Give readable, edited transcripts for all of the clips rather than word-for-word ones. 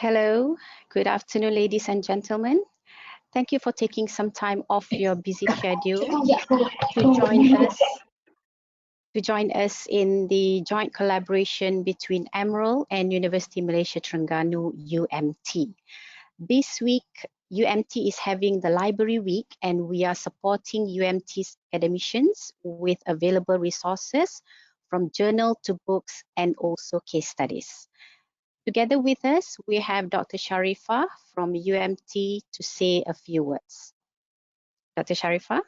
Hello, good afternoon, ladies and gentlemen. Thank you for taking some time off your busy schedule to join us in the joint collaboration between Emerald and University Malaysia Terengganu UMT. This week, UMT is having the Library Week, and we are supporting UMT's academicians with available resources from journal to books and also case studies. Together with us, we have Dr. Sharifah from UMT to say a few words. Dr. Sharifah?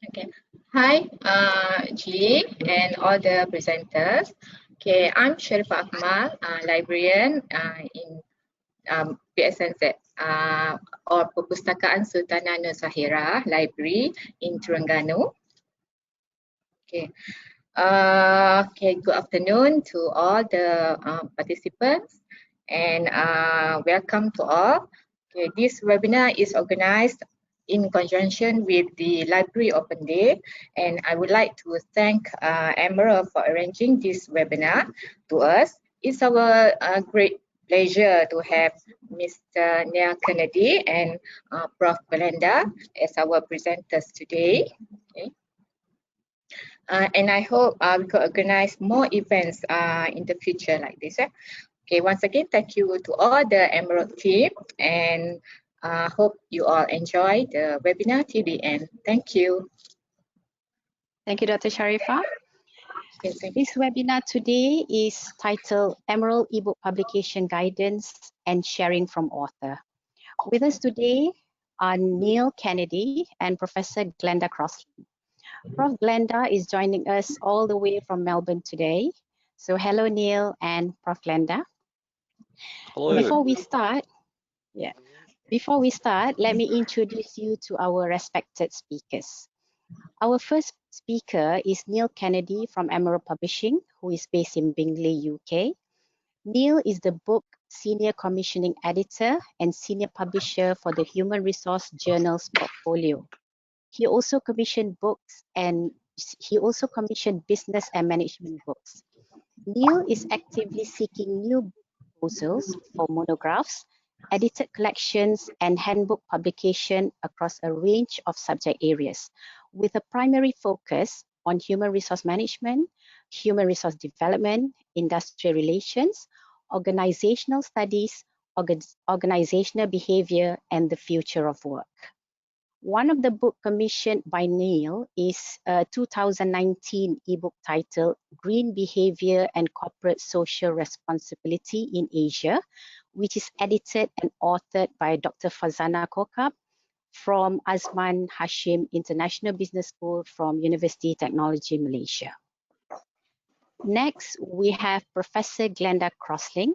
Okay. Hi, G and all the presenters. Okay, I'm Sharifah Akmal, librarian in PSNZ or Perpustakaan Sultanah Nur Sahira Library in Terengganu. Okay. Okay, good afternoon to all the participants and welcome to all. Okay, this webinar is organized in conjunction with the Library Open Day, and I would like to thank Emerald for arranging this webinar to us. It's our great pleasure to have Mr. Neil Kennedy and Prof. Belinda as our presenters today. Okay. And I hope we could organize more events in the future like this. Okay, once again, thank you to all the Emerald team, and hope you all enjoy the webinar till the end. Thank you. Thank you, Dr. Sharifah. Yes, this webinar today is titled Emerald eBook Publication Guidance and Sharing from Author. With us today are Neil Kennedy and Professor Glenda Crossley. Prof. Glenda is joining us all the way from Melbourne today. So hello, Neil and Prof. Glenda. Hello. Before we start, let me introduce you to our respected speakers. Our first speaker is Neil Kennedy from Emerald Publishing, who is based in Bingley, UK. Neil is the book Senior Commissioning Editor and Senior Publisher for the Human Resource Journals portfolio. He also commissioned books and he also commissioned business and management books. Neil is actively seeking new proposals for monographs, edited collections, and handbook publication across a range of subject areas, with a primary focus on human resource management, human resource development, industrial relations, organizational studies, organizational behavior, and the future of work. One of the books commissioned by Neil is a 2019 ebook titled Green Behavior and Corporate Social Responsibility in Asia, which is edited and authored by Dr. Fazana Kokab from Azman Hashim International Business School from University Technology Malaysia. Next, we have Professor Glenda Crossley,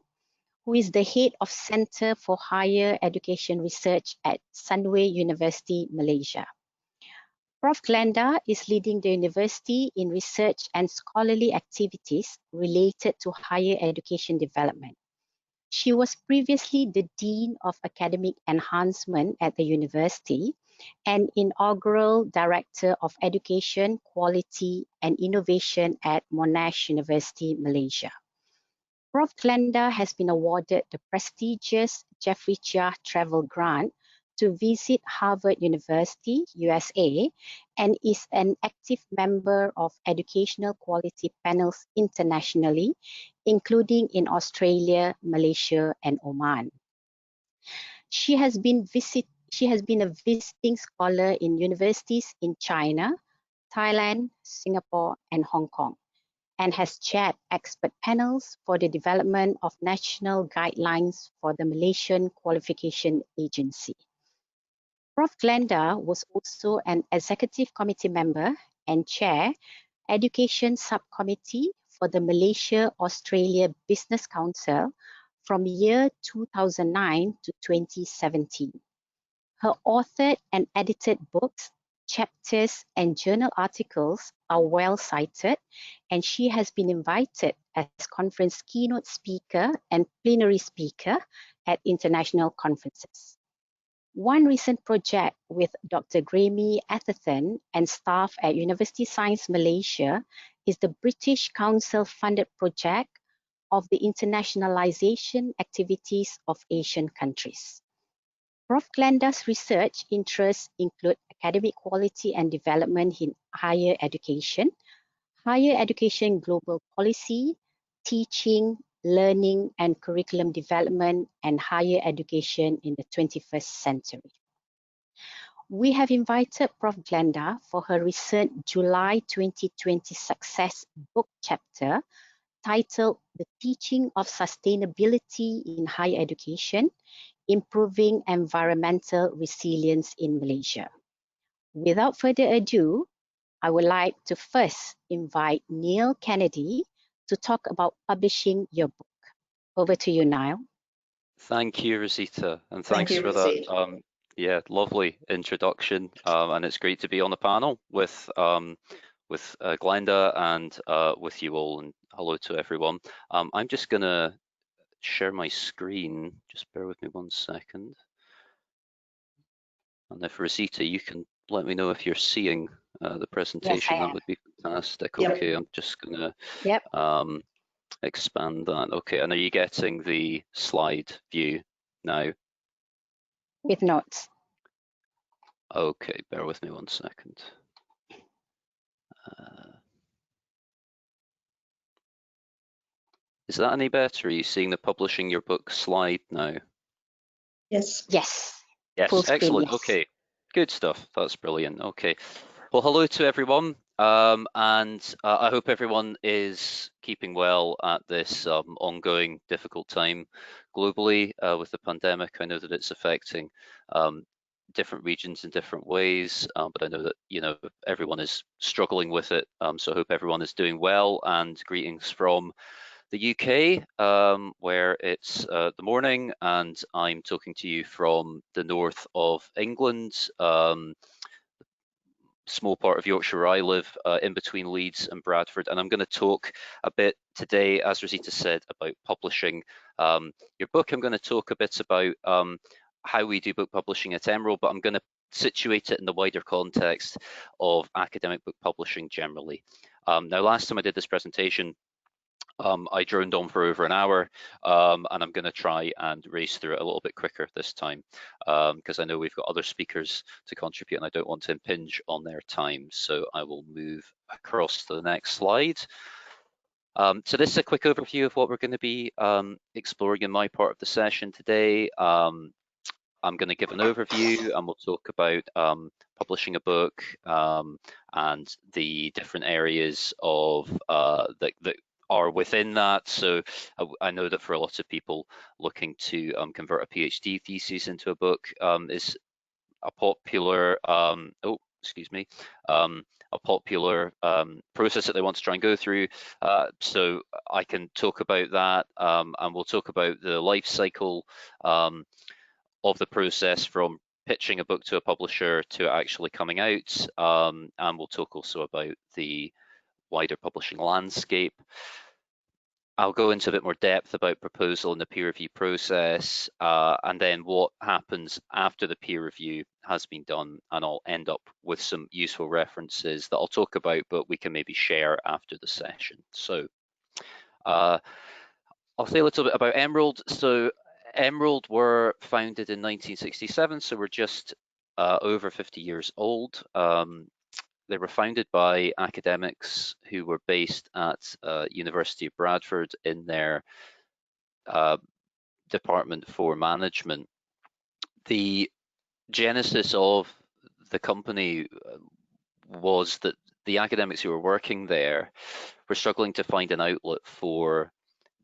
who is the head of Center for Higher Education Research at Sunway University, Malaysia. Prof. Glenda is leading the university in research and scholarly activities related to higher education development. She was previously the Dean of Academic Enhancement at the university and inaugural Director of Education, Quality and Innovation at Monash University, Malaysia. Prof. Glenda has been awarded the prestigious Jeffrey Chia Travel Grant to visit Harvard University, USA, and is an active member of educational quality panels internationally, including in Australia, Malaysia, and Oman. She has been a visiting scholar in universities in China, Thailand, Singapore, and Hong Kong, and has chaired expert panels for the development of national guidelines for the Malaysian Qualification Agency. Prof. Glenda was also an executive committee member and chair Education Subcommittee for the Malaysia-Australia Business Council from year 2009 to 2017. Her authored and edited books, chapters, and journal articles are well cited, and she has been invited as conference keynote speaker and plenary speaker at international conferences. One recent project with Dr. Graeme Atherton and staff at University Science Malaysia is the British Council-funded project of the internationalization activities of Asian countries. Prof. Glenda's research interests include academic quality and development in higher education global policy, teaching, learning and curriculum development, and higher education in the 21st century. We have invited Prof. Glenda for her recent July 2020 success book chapter titled The Teaching of Sustainability in Higher Education, Improving Environmental Resilience in Malaysia. Without further ado, I would like to first invite Neil Kennedy to talk about publishing your book. Over to you, Niall. Thank you, Rosita, and thanks for that. Yeah, lovely introduction, and it's great to be on the panel with Glenda and with you all. And hello to everyone. I'm just gonna share my screen. Just bear with me 1 second. And if Rosita, you can let me know if you're seeing the presentation. Yes, that would be fantastic. Yep. Okay, I'm just gonna Yep. expand that. Okay, and are you getting the slide view now? With notes. Okay, bear with me 1 second. Is that any better? Are you seeing the publishing your book slide now? Yes. Yes. Yes, Full screen, excellent. yes. Okay, good stuff. That's brilliant. Okay, well, hello to everyone, and I hope everyone is keeping well at this ongoing difficult time globally with the pandemic. I know that it's affecting different regions in different ways, but I know that everyone is struggling with it. So I hope everyone is doing well. And greetings from the UK, where it's the morning, and I'm talking to you from the north of England, small part of Yorkshire where I live, in between Leeds and Bradford. And I'm going to talk a bit today, as Rosita said, about publishing your book. I'm going to talk a bit about how we do book publishing at Emerald, but I'm going to situate it in the wider context of academic book publishing generally. Now, last time I did this presentation, I droned on for over an hour, and I'm going to try and race through it a little bit quicker this time, because I know we've got other speakers to contribute and I don't want to impinge on their time. So I will move across to the next slide. So this is a quick overview of what we're going to be exploring in my part of the session today. I'm going to give an overview and we'll talk about publishing a book and the different areas of that are within that. So I know that for a lot of people looking to convert a PhD thesis into a book is a popular, a popular process that they want to try and go through. So I can talk about that, and we'll talk about the life cycle of the process from pitching a book to a publisher to actually coming out, and we'll talk also about the wider publishing landscape. I'll go into a bit more depth about proposal and the peer review process, and then what happens after the peer review has been done, and I'll end up with some useful references that I'll talk about, but we can maybe share after the session. So I'll say a little bit about Emerald. So Emerald were founded in 1967, so we're just over 50 years old. They were founded by academics who were based at University of Bradford in their department for management. The genesis of the company was that the academics who were working there were struggling to find an outlet for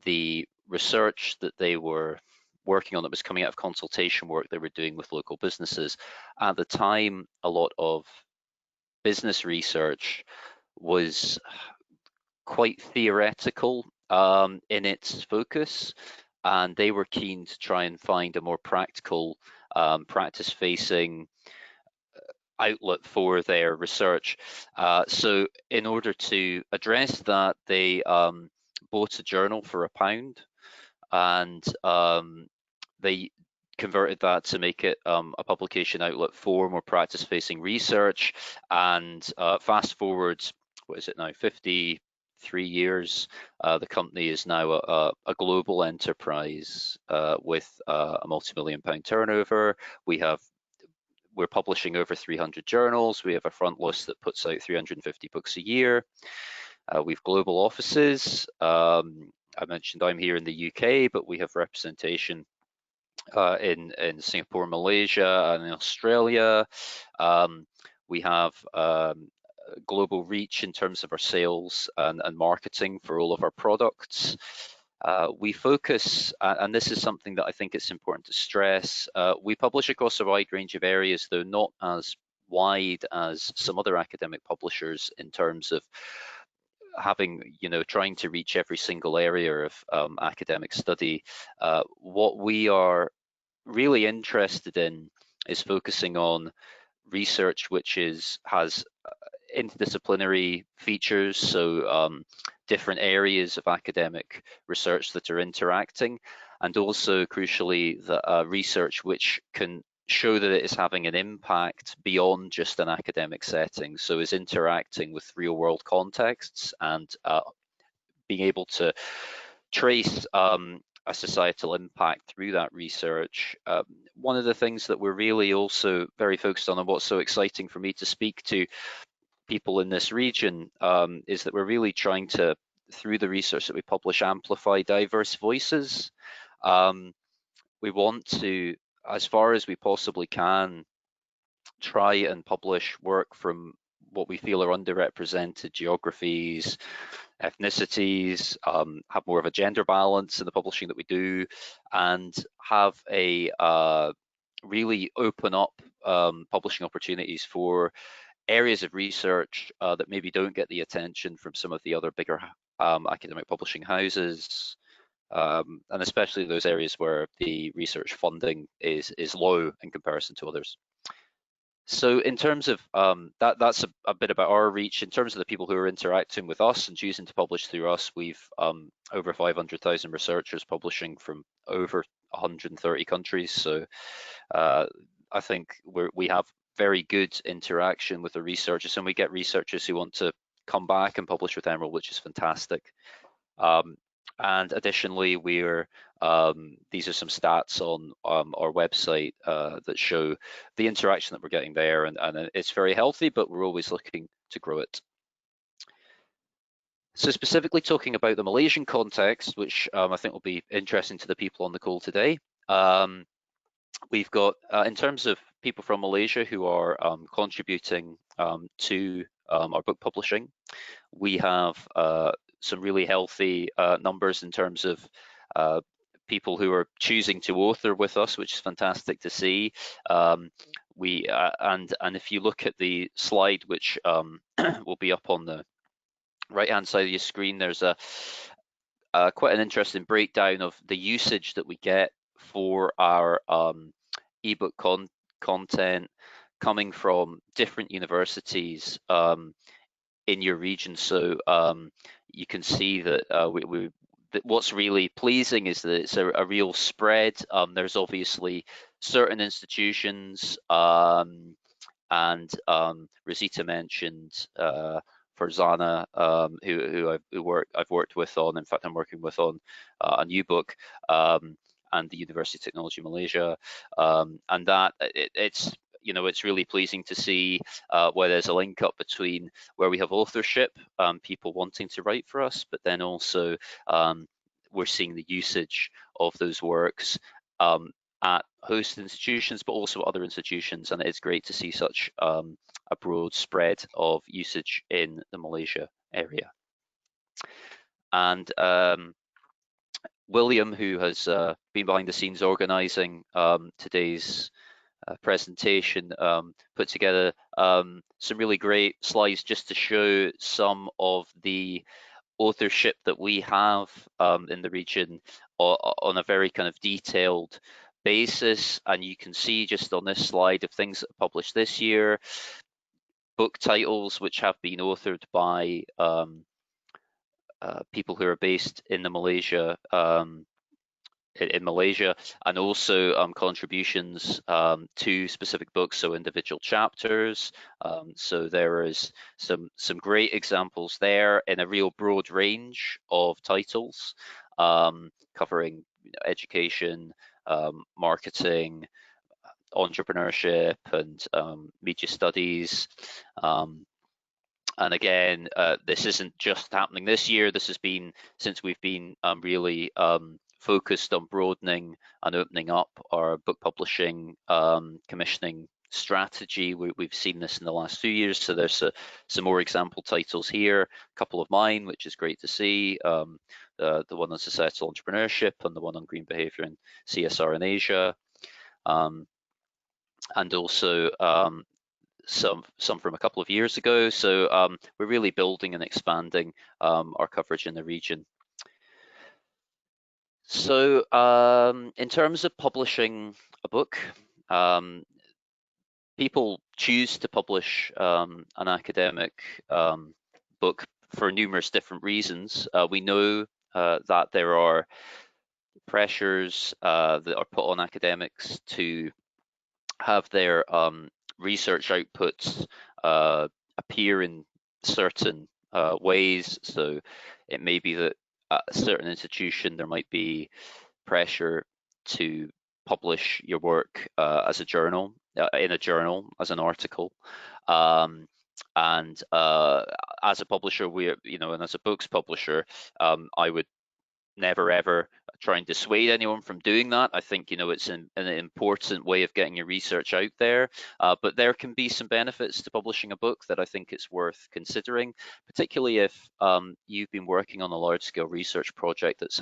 the research that they were working on that was coming out of consultation work they were doing with local businesses. At the time, a lot of business research was quite theoretical in its focus, and they were keen to try and find a more practical, practice-facing outlet for their research. So in order to address that, they bought a journal for £1, and they converted that to make it a publication outlet for more practice-facing research. And fast forward, what is it now, 53 years, the company is now a global enterprise with a multi-million-pound turnover. We're publishing over 300 journals. We have a front list that puts out 350 books a year. We've global offices. I mentioned I'm here in the UK, but we have representation in Singapore, Malaysia, and in Australia. We have global reach in terms of our sales and marketing for all of our products. We focus, and this is something that I think it's important to stress, we publish across a wide range of areas, though not as wide as some other academic publishers in terms of having, trying to reach every single area of academic study. What we are really interested in is focusing on research which has interdisciplinary features, so different areas of academic research that are interacting, and also crucially the research which can show that it is having an impact beyond just an academic setting, so is interacting with real world contexts and being able to trace a societal impact through that research. One of the things that we're really also very focused on, and what's so exciting for me to speak to people in this region, is that we're really trying to, through the research that we publish, amplify diverse voices. We want to, as far as we possibly can, try and publish work from what we feel are underrepresented geographies, ethnicities, have more of a gender balance in the publishing that we do, and have a really open up publishing opportunities for areas of research that maybe don't get the attention from some of the other bigger academic publishing houses, and especially those areas where the research funding is low in comparison to others. So in terms of that's a bit about our reach. In terms of the people who are interacting with us and choosing to publish through us, we've over 500,000 researchers publishing from over 130 countries. So I think we have very good interaction with the researchers, and we get researchers who want to come back and publish with Emerald, which is fantastic. And additionally, these are some stats on our website that show the interaction that we're getting there, and it's very healthy, but we're always looking to grow it. So specifically talking about the Malaysian context, which I think will be interesting to the people on the call today. We've got, in terms of people from Malaysia who are contributing to our book publishing, we have some really healthy numbers in terms of people who are choosing to author with us, which is fantastic to see. And if you look at the slide, which will be up on the right-hand side of your screen, there's quite an interesting breakdown of the usage that we get for our ebook content coming from different universities in your region. So you can see that what's really pleasing is that it's a real spread. There's obviously certain institutions, and Rosita mentioned Farzana, who I've worked with on. In fact, I'm working with on a new book, and the University of Technology Malaysia, and that it's really pleasing to see where there's a link up between where we have authorship, people wanting to write for us, but then also we're seeing the usage of those works at host institutions, but also other institutions, and it's great to see such a broad spread of usage in the Malaysia area. And William, who has been behind the scenes organising today's presentation, put together some really great slides just to show some of the authorship that we have in the region on a very kind of detailed basis. And you can see just on this slide of things that are published this year, book titles which have been authored by people who are based in the Malaysia in Malaysia, and also contributions to specific books, so individual chapters. So there is some great examples there in a real broad range of titles, covering education, marketing, entrepreneurship, and media studies. And again, this isn't just happening this year. This has been since we've been really focused on broadening and opening up our book publishing commissioning strategy. We've seen this in the last few years. So there's some more example titles here, a couple of mine, which is great to see. The one on societal entrepreneurship and the one on green behavior and CSR in Asia. And also some from a couple of years ago. So we're really building and expanding our coverage in the region. So in terms of publishing a book, people choose to publish an academic book for numerous different reasons. We know that there are pressures that are put on academics to have their research outputs appear in certain ways. So it may be that at a certain institution there might be pressure to publish your work as a journal, in a journal, as an article. And as a publisher, and as a books publisher, I would never ever try and dissuade anyone from doing that. I think it's an important way of getting your research out there, but there can be some benefits to publishing a book that I think it's worth considering, particularly if you've been working on a large-scale research project that's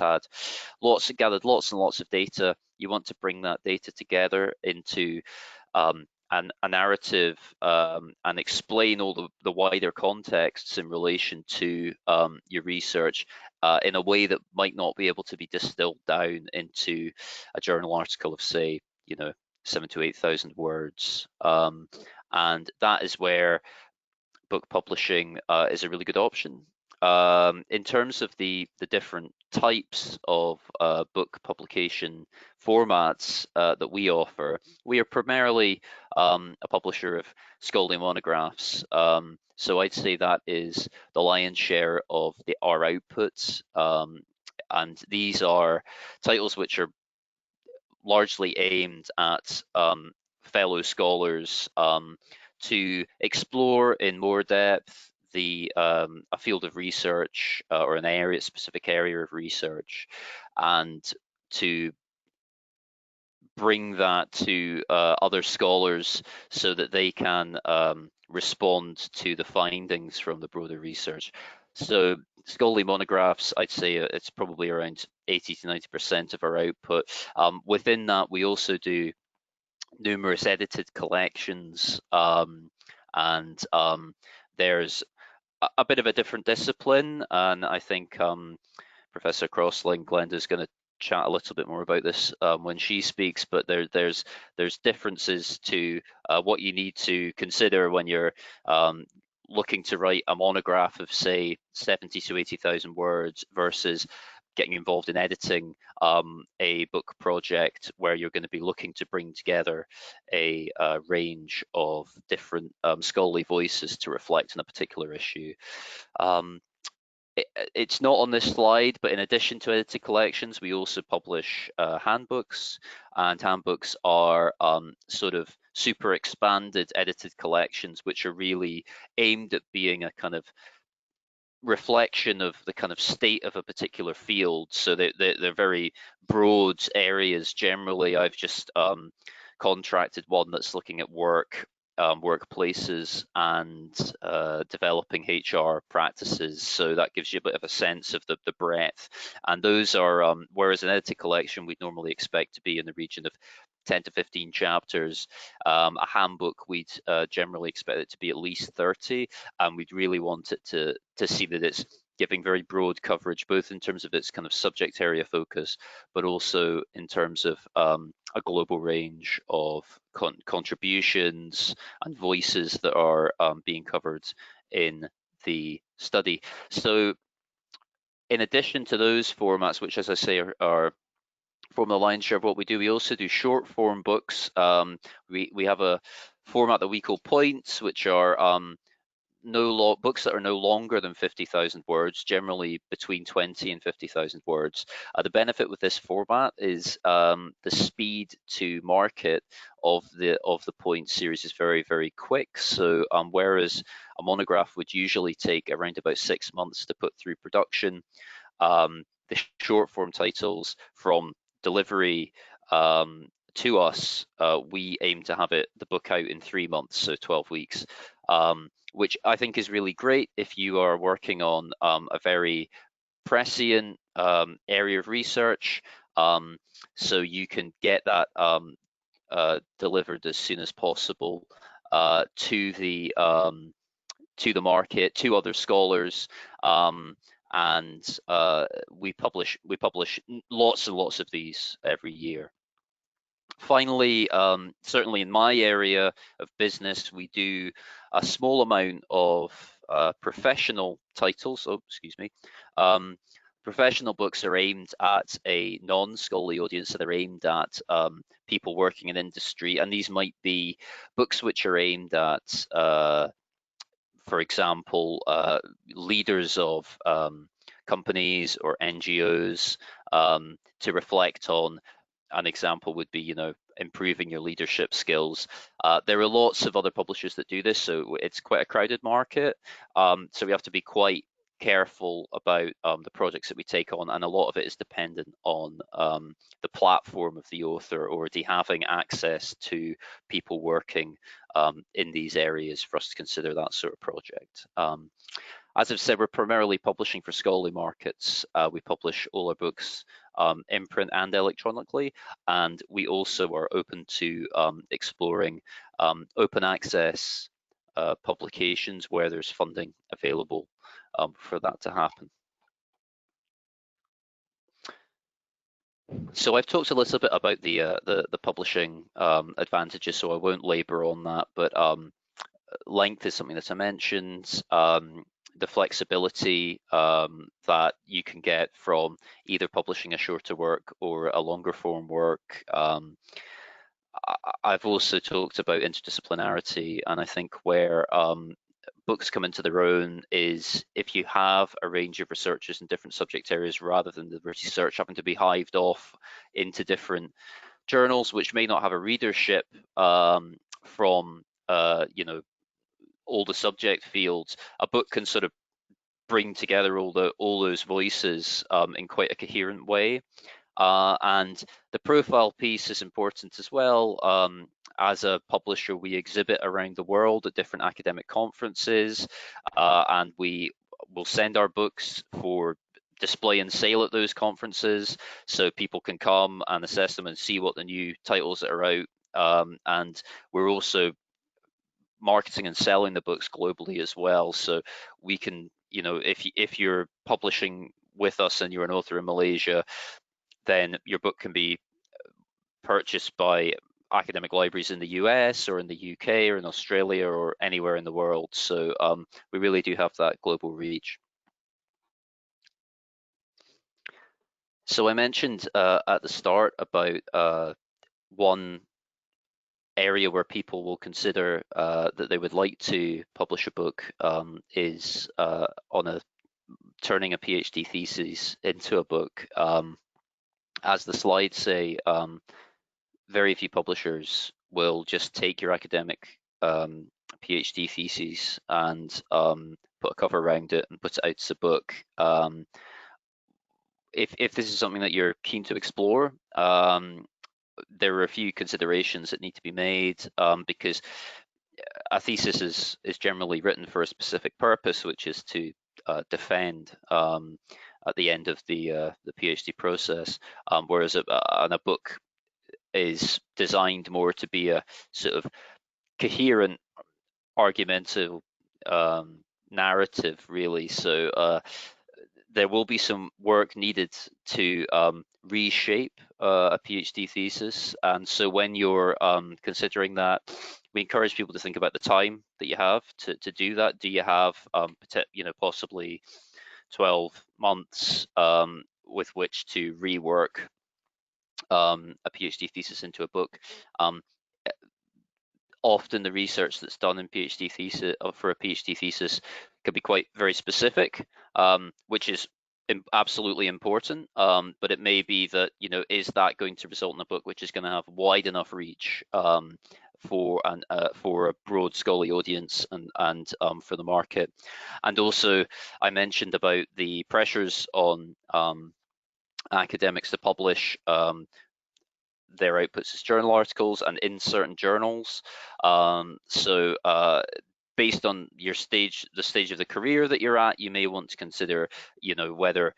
gathered lots and lots of data. You want to bring that data together into a narrative and explain all the wider contexts in relation to your research in a way that might not be able to be distilled down into a journal article of, say, 7,000 to 8,000 words. And that is where book publishing is a really good option. In terms of the different types of book publication formats that we offer, we are primarily a publisher of scholarly monographs. So I'd say that is the lion's share of our outputs. And these are titles which are largely aimed at fellow scholars to explore in more depth a field of research or an specific area of research, and to bring that to other scholars so that they can respond to the findings from the broader research. So scholarly monographs, I'd say it's probably around 80 to 90% of our output. Within that, we also do numerous edited collections, and there's a bit of a different discipline, and I think Professor Crosling, Glenda, is going to chat a little bit more about this when she speaks, but there's differences to what you need to consider when you're looking to write a monograph of, say, 70 to 80,000 words versus getting involved in editing a book project where you're going to be looking to bring together a range of different scholarly voices to reflect on a particular issue. It's not on this slide, but in addition to edited collections, we also publish handbooks, and handbooks are sort of super expanded edited collections, which are really aimed at being a kind of reflection of the kind of state of a particular field. So they're very broad areas. Generally, I've just contracted one that's looking at workplaces and developing HR practices, so that gives you a bit of a sense of the breadth. And those are, whereas an edited collection we'd normally expect to be in the region of 10 to 15 chapters, a handbook we'd generally expect it to be at least 30, and we'd really want it to see that it's giving very broad coverage, both in terms of its kind of subject area focus, but also in terms of a global range of contributions and voices that are being covered in the study. So in addition to those formats, which, as I say, are form the lion's share of what we do. We also do short form books. We have a format that we call points, which are books that are no longer than 50,000 words, generally between 20 and 50,000 words. The benefit with this format is the speed to market of the point series is very, very quick. So whereas a monograph would usually take around about 6 months to put through production, the short form titles from delivery to us, we aim to have the book out in 3 months, so 12 weeks, which I think is really great if you are working on a very prescient area of research, so you can get that delivered as soon as possible to the market, to other scholars, and we publish lots and lots of these every year. Finally, certainly in my area of business, we do a small amount of professional titles. Oh, excuse me. Professional books are aimed at a non-scholarly audience, so they're aimed at people working in industry, and these might be books which are aimed at for example, leaders of companies or NGOs to reflect on. An example would be, improving your leadership skills. There are lots of other publishers that do this, so it's quite a crowded market. So we have to be quite careful about the projects that we take on, and a lot of it is dependent on the platform of the author already having access to people working in these areas for us to consider that sort of project. As I've said, we're primarily publishing for scholarly markets. We publish all our books in print and electronically, and we also are open to exploring open access publications where there's funding available for that to happen. So I've talked a little bit about the publishing advantages, so I won't labor on that, but length is something that I mentioned. The flexibility that you can get from either publishing a shorter work or a longer form work. I've also talked about interdisciplinarity, and I think where books come into their own is if you have a range of researchers in different subject areas, rather than the research having to be hived off into different journals, which may not have a readership from all the subject fields. A book can sort of bring together all those voices in quite a coherent way. And the profile piece is important as well. As a publisher, we exhibit around the world at different academic conferences, and we will send our books for display and sale at those conferences, so people can come and assess them and see what the new titles that are out. And we're also marketing and selling the books globally as well, so we can, if you're publishing with us and you're an author in Malaysia, then your book can be purchased by academic libraries in the US or in the UK or in Australia or anywhere in the world. So we really do have that global reach. So I mentioned at the start about one area where people will consider that they would like to publish a book is on turning a PhD thesis into a book. As the slides say, very few publishers will just take your academic PhD thesis and put a cover around it and put it out as a book. If this is something that you're keen to explore, there are a few considerations that need to be made, because a thesis is generally written for a specific purpose, which is to defend at the end of the PhD process, whereas a book is designed more to be a sort of coherent, argumentative narrative, really. So there will be some work needed to reshape a PhD thesis, and so when you're considering that, we encourage people to think about the time that you have to do that. Do you have possibly 12 months with which to rework a PhD thesis into a book. Often the research that's done in PhD thesis for a PhD thesis can be quite very specific, which is absolutely important. But it may be that, you know, is that going to result in a book which is going to have wide enough reach for a broad scholarly audience and for the market. And also, I mentioned about the pressures on academics to publish their outputs as journal articles and in certain journals. So based on your stage, the stage of the career that you're at, you may want to consider, you know, whether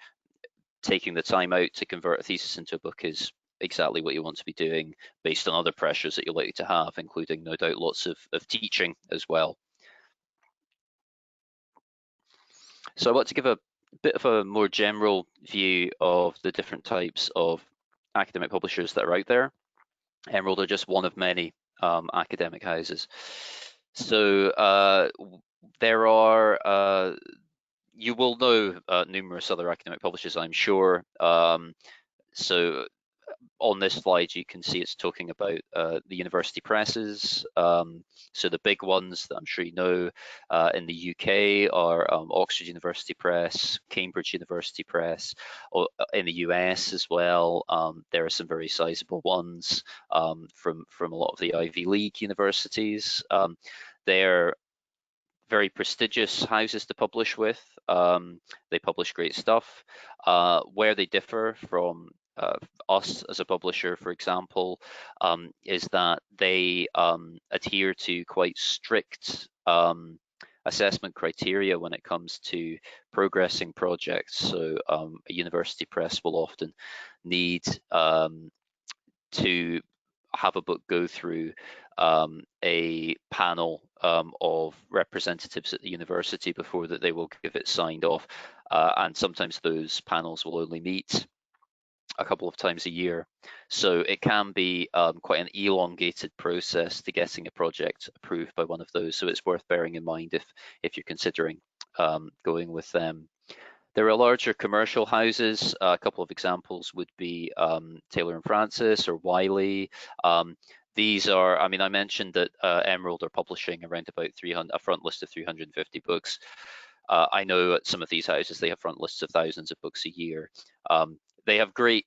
taking the time out to convert a thesis into a book is exactly what you want to be doing based on other pressures that you're likely to have, including no doubt lots of teaching as well. So I want to give a bit of a more general view of the different types of academic publishers that are out there. Emerald are just one of many academic houses. So there are, you will know numerous other academic publishers, I'm sure. So on this slide, you can see it's talking about the university presses. So the big ones that I'm sure you know in the UK are Oxford University Press, Cambridge University Press. In the US as well, there are some very sizable ones from a lot of the Ivy League universities. They're very prestigious houses to publish with. They publish great stuff. Where they differ from us as a publisher, for example, is that they adhere to quite strict assessment criteria when it comes to progressing projects. So a university press will often need to have a book go through a panel of representatives at the university before that they will give it signed off. And sometimes those panels will only meet a couple of times a year. So it can be quite an elongated process to getting a project approved by one of those. So it's worth bearing in mind if you're considering going with them. There are larger commercial houses. A couple of examples would be Taylor and Francis or Wiley. These are, I mean, I mentioned that Emerald are publishing around about a front list of 350 books. I know at some of these houses they have front lists of thousands of books a year. They have great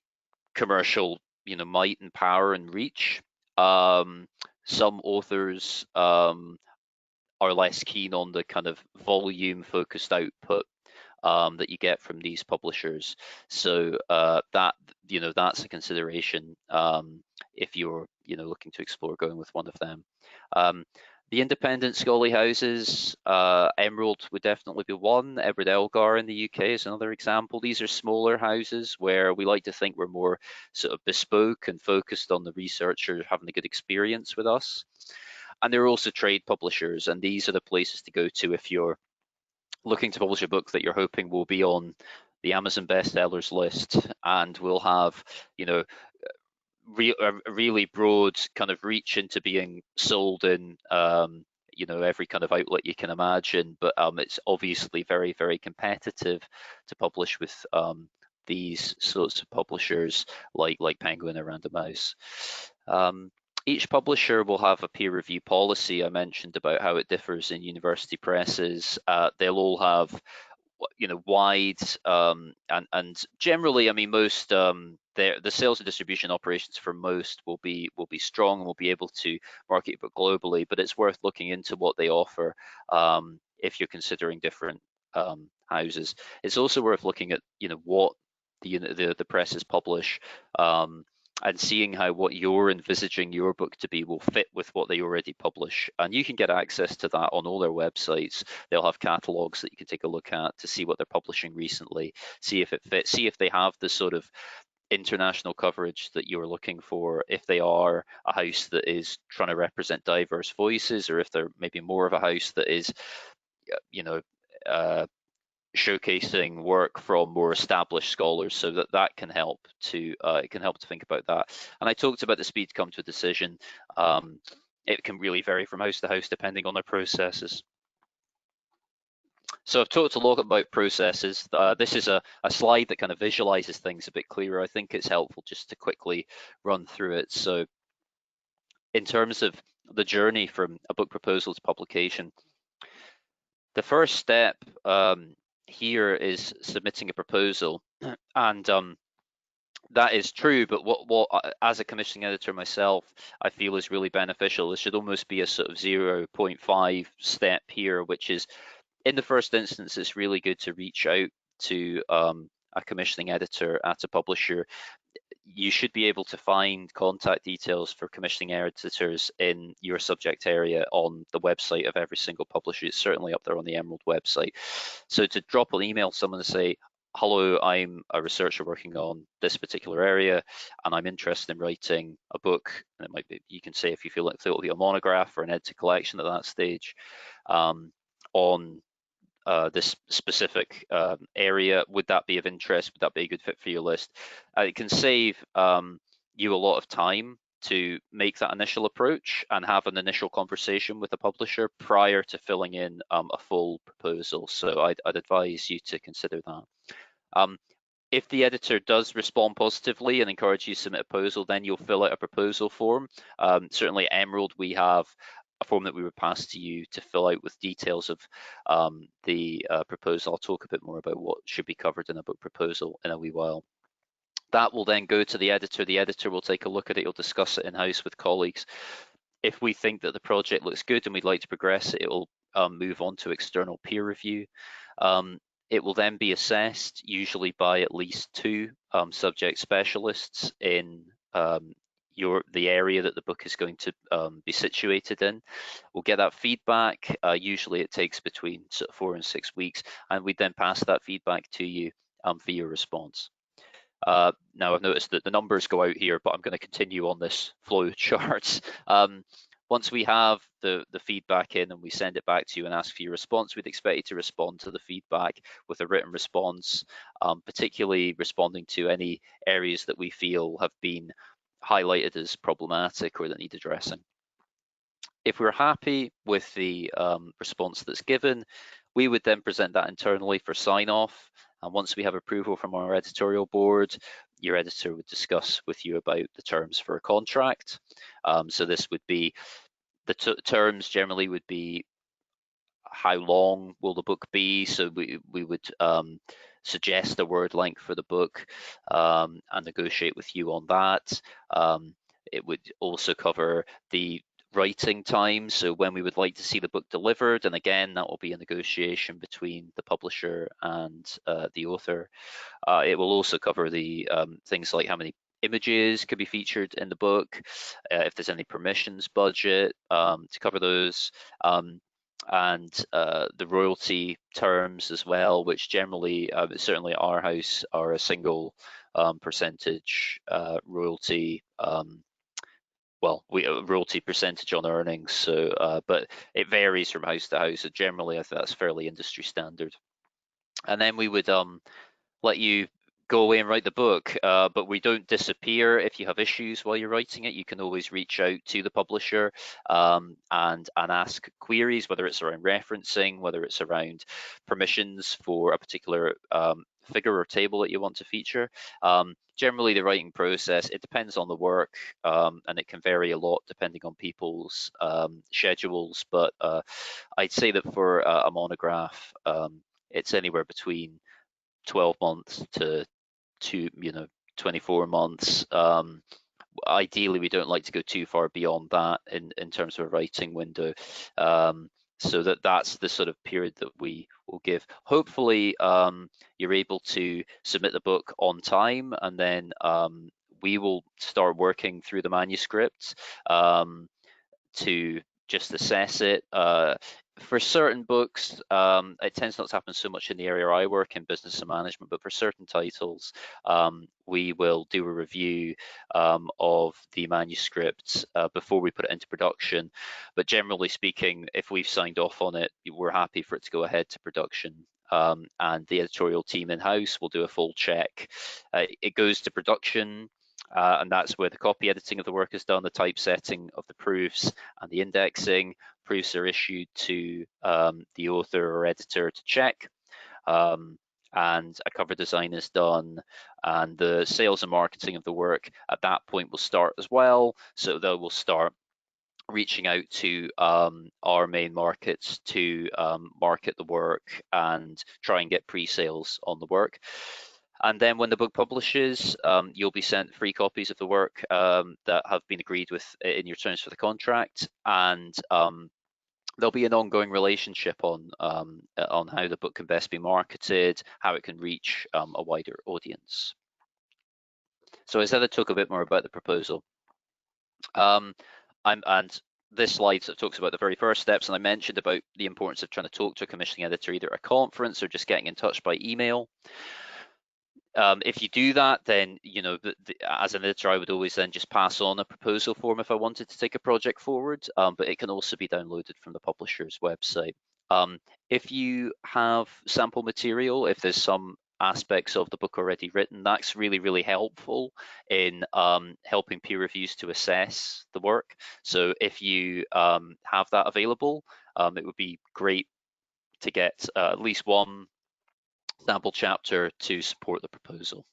commercial, you know, might and power and reach. Some authors are less keen on the kind of volume-focused output that you get from these publishers. So that, you know, that's a consideration if you're, you know, looking to explore going with one of them. The independent scholarly houses, Emerald would definitely be one. Edward Elgar in the UK is another example. These are smaller houses where we like to think we're more sort of bespoke and focused on the researcher having a good experience with us. And there are also trade publishers, and these are the places to go to if you're looking to publish a book that you're hoping will be on the Amazon bestsellers list and will have, you know, a really broad kind of reach into being sold in, you know, every kind of outlet you can imagine. But it's obviously very, very competitive to publish with these sorts of publishers like Penguin or Random House. Each publisher will have a peer review policy. I mentioned about how it differs in university presses. They'll all have, you know, wide and generally, I mean, most the sales and distribution operations for most will be strong and will be able to market your book globally. But it's worth looking into what they offer if you're considering different houses. It's also worth looking at, you know, what the presses publish. And seeing how what you're envisaging your book to be will fit with what they already publish. And you can get access to that on all their websites. They'll have catalogs that you can take a look at to see what they're publishing recently, see if it fits, see if they have the sort of international coverage that you're looking for, if they are a house that is trying to represent diverse voices, or if they're maybe more of a house that is, you know, showcasing work from more established scholars. So that can help to it can help to think about that. And I talked about the speed to come to a decision. It can really vary from house to house depending on their processes. So I've talked a lot about processes. This is a slide that kind of visualizes things a bit clearer. I think it's helpful just to quickly run through it. So in terms of the journey from a book proposal to publication, the first step here is submitting a proposal. And that is true, but what as a commissioning editor myself, I feel is really beneficial. This should almost be a sort of 0.5 step here, which is, in the first instance, it's really good to reach out to a commissioning editor at a publisher. You should be able to find contact details for commissioning editors in your subject area on the website of every single publisher. It's certainly up there on the Emerald website. So to drop an email to someone and say, hello, I'm a researcher working on this particular area, and I'm interested in writing a book. And it might be, you can say if you feel like it'll be a monograph or an edited collection at that stage on this specific area. Would that be of interest? Would that be a good fit for your list? It can save you a lot of time to make that initial approach and have an initial conversation with the publisher prior to filling in a full proposal. So I'd advise you to consider that. If the editor does respond positively and encourage you to submit a proposal, then you'll fill out a proposal form. Certainly at Emerald, we have a form that we would pass to you to fill out with details of the proposal. I'll talk a bit more about what should be covered in a book proposal in a wee while. That will then go to the editor. The editor will take a look at it. He'll discuss it in-house with colleagues. If we think that the project looks good and we'd like to progress it, it will move on to external peer review. It will then be assessed, usually by at least 2 subject specialists in the area that the book is going to be situated in. We'll get that feedback. Usually it takes between 4 and 6 weeks, and we then pass that feedback to you for your response. Now I've noticed that the numbers go out here, but I'm going to continue on this flow charts. Once we have the feedback in and we send it back to you and ask for your response, we'd expect you to respond to the feedback with a written response, particularly responding to any areas that we feel have been highlighted as problematic or that need addressing. If we're happy with the response that's given, we would then present that internally for sign-off. And once we have approval from our editorial board, your editor would discuss with you about the terms for a contract. So this would be, the terms generally would be how long will the book be. So we would suggest a word length for the book and negotiate with you on that. It would also cover the writing time, so when we would like to see the book delivered, and again that will be a negotiation between the publisher and the author. It will also cover the things like how many images could be featured in the book, if there's any permissions budget to cover those, and the royalty terms as well, which generally, certainly at our house, are a single percentage royalty. Royalty percentage on earnings. So, but it varies from house to house. So generally, I think that's fairly industry standard. And then we would let you go away and write the book, but we don't disappear. If you have issues while you're writing it, you can always reach out to the publisher and ask queries, whether it's around referencing, whether it's around permissions for a particular figure or table that you want to feature. Generally, the writing process, it depends on the work, and it can vary a lot depending on people's schedules, but I'd say that for a monograph, it's anywhere between 12 months to 24 months. Ideally, we don't like to go too far beyond that in terms of a writing window. So that's the sort of period that we will give. Hopefully, you're able to submit the book on time, and then we will start working through the manuscript to just assess it. For certain books, it tends not to happen so much in the area I work in, business and management, but for certain titles, we will do a review of the manuscript before we put it into production. But generally speaking, if we've signed off on it, we're happy for it to go ahead to production. And the editorial team in-house will do a full check. It goes to production, and that's where the copy editing of the work is done, the typesetting of the proofs and the indexing. proofs are issued to the author or editor to check, and a cover design is done, and the sales and marketing of the work at that point will start as well. So they will start reaching out to our main markets to market the work and try and get pre-sales on the work. And then when the book publishes, you'll be sent free copies of the work that have been agreed with in your terms for the contract, and there'll be an ongoing relationship on how the book can best be marketed, how it can reach a wider audience. So I said I'd talk a bit more about the proposal. And this slide sort of talks about the very first steps, and I mentioned about the importance of trying to talk to a commissioning editor either at a conference or just getting in touch by email. If you do that, then as an editor, I would always then just pass on a proposal form if I wanted to take a project forward, but it can also be downloaded from the publisher's website. If you have sample material, if there's some aspects of the book already written, that's really, really helpful in helping peer reviews to assess the work. So if you have that available, it would be great to get at least one sample chapter to support the proposal.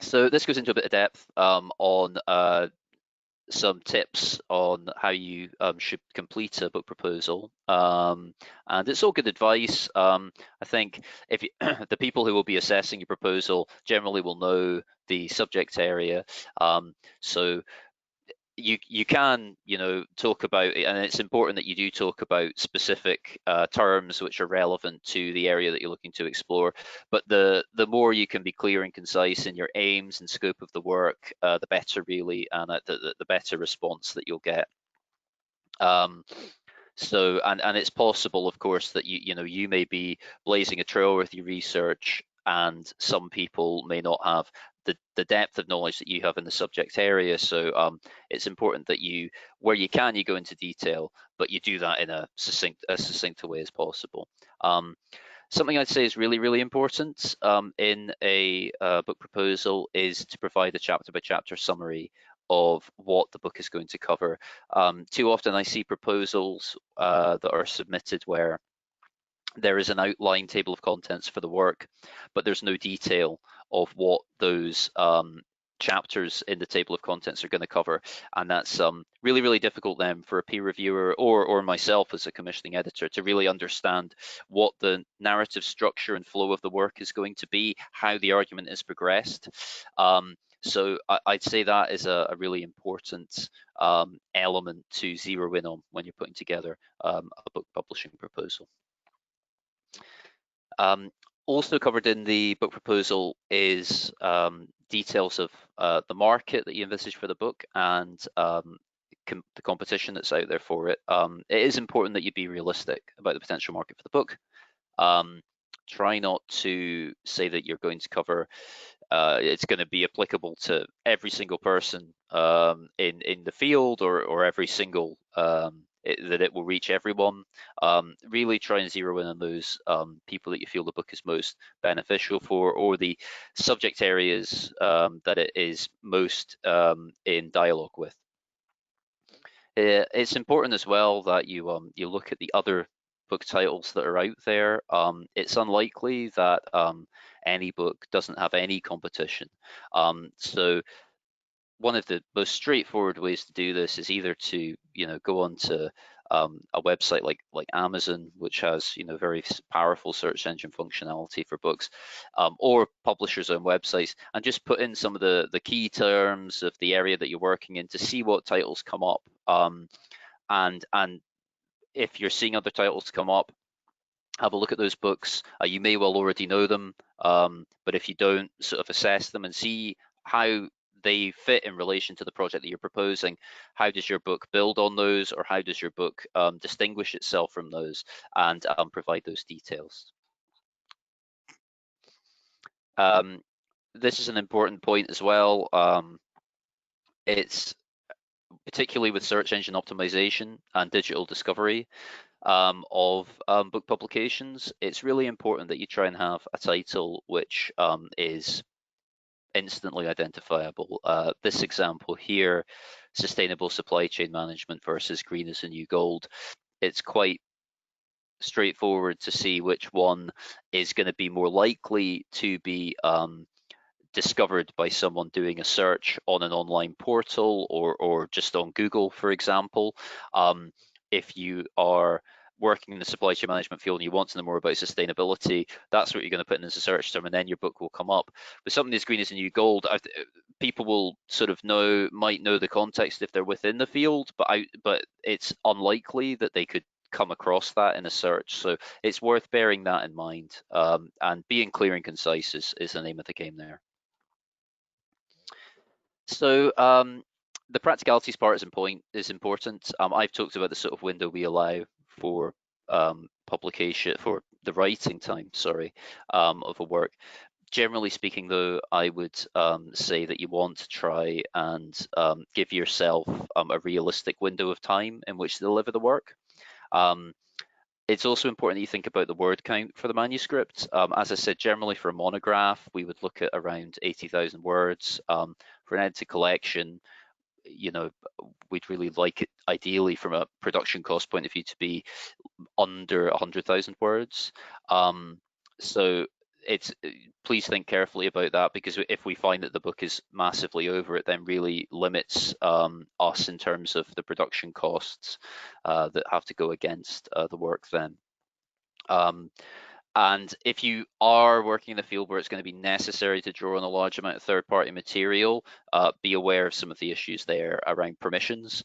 So this goes into a bit of depth on some tips on how you should complete a book proposal, and it's all good advice. I think if you, the people who will be assessing your proposal generally will know the subject area, so you can talk about it, and it's important that you do talk about specific terms which are relevant to the area that you're looking to explore. But the more you can be clear and concise in your aims and scope of the work, the better really, and the better response that you'll get. So and it's possible, of course, that you may be blazing a trail with your research, and some people may not have the depth of knowledge that you have in the subject area. So it's important that where you can, you go into detail, but you do that in a succinct way as possible. Something I'd say is really, really important in a book proposal is to provide a chapter by chapter summary of what the book is going to cover. Too often I see proposals that are submitted where there is an outline table of contents for the work, but there's no detail of what those chapters in the table of contents are going to cover, and that's really, really difficult then for a peer reviewer or myself as a commissioning editor to really understand what the narrative structure and flow of the work is going to be, how the argument is progressed. So I'd say that is a really important element to zero in on when you're putting together a book publishing proposal. Also covered in the book proposal is details of the market that you envisage for the book and the competition that's out there for it. It is important that you be realistic about the potential market for the book. Try not to say that you're going to cover it's going to be applicable to every single person in the field or every single that it will reach everyone. Really try and zero in on those people that you feel the book is most beneficial for, or the subject areas that it is most in dialogue with. It's important as well that you look at the other book titles that are out there. It's unlikely that any book doesn't have any competition. So one of the most straightforward ways to do this is either to go onto a website like Amazon, which has very powerful search engine functionality for books, or publishers' own websites, and just put in some of the key terms of the area that you're working in to see what titles come up. And if you're seeing other titles come up, have a look at those books. You may well already know them, but if you don't, sort of assess them and see how they fit in relation to the project that you're proposing. How does your book build on those, or how does your book distinguish itself from those, and provide those details. This is an important point as well. It's particularly with search engine optimization and digital discovery of book publications, it's really important that you try and have a title which is instantly identifiable. This example here sustainable supply chain management versus green is the new gold, it's quite straightforward to see which one is going to be more likely to be discovered by someone doing a search on an online portal or just on Google, for example. If you are working in the supply chain management field and you want to know more about sustainability, that's what you're going to put in as a search term, and then your book will come up. But something that's green is the new gold, people will sort of might know the context if they're within the field, but it's unlikely that they could come across that in a search. So it's worth bearing that in mind, and being clear and concise is the name of the game there. So the practicalities part is important. I've talked about the sort of window we allow for publication, for the writing time, of a work. Generally speaking, though, I would say that you want to try and give yourself a realistic window of time in which to deliver the work. It's also important that you think about the word count for the manuscript. As I said, generally for a monograph, we would look at around 80,000 words. For an edited collection, we'd really like it, ideally from a production cost point of view, to be under 100,000 words. So please think carefully about that, because if we find that the book is massively over, it then really limits us in terms of the production costs that have to go against the work then. And if you are working in a field where it's going to be necessary to draw on a large amount of third-party material, be aware of some of the issues there around permissions,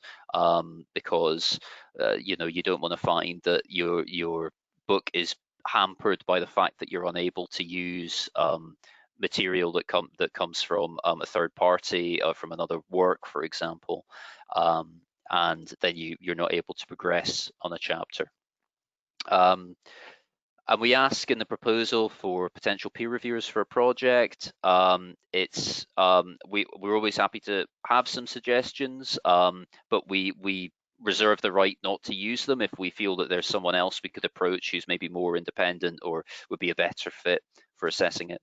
because you don't want to find that your book is hampered by the fact that you're unable to use material that comes from a third party or from another work, for example, and then you're not able to progress on a chapter. And we ask in the proposal for potential peer reviewers for a project. We're always happy to have some suggestions, but we reserve the right not to use them if we feel that there's someone else we could approach who's maybe more independent or would be a better fit for assessing it.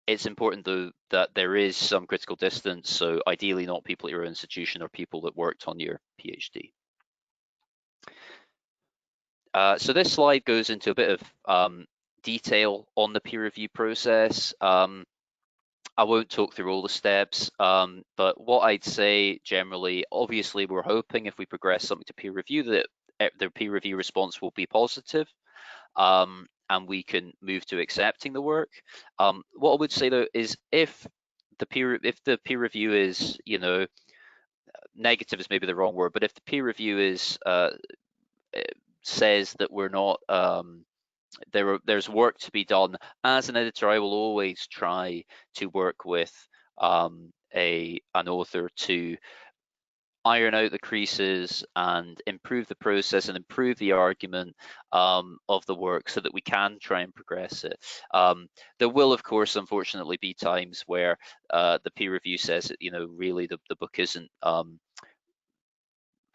It's important, though, that there is some critical distance, so ideally not people at your institution or people that worked on your PhD. So this slide goes into a bit of detail on the peer review process. I won't talk through all the steps, but what I'd say generally, obviously, we're hoping if we progress something to peer review that the peer review response will be positive, and we can move to accepting the work. What I would say, though, is if the peer review is, negative is maybe the wrong word, but if the peer review is says that we're not there's work to be done, as an editor I will always try to work with an author to iron out the creases and improve the process and improve the argument of the work so that we can try and progress it. There will, of course, unfortunately be times where the peer review says that really the book isn't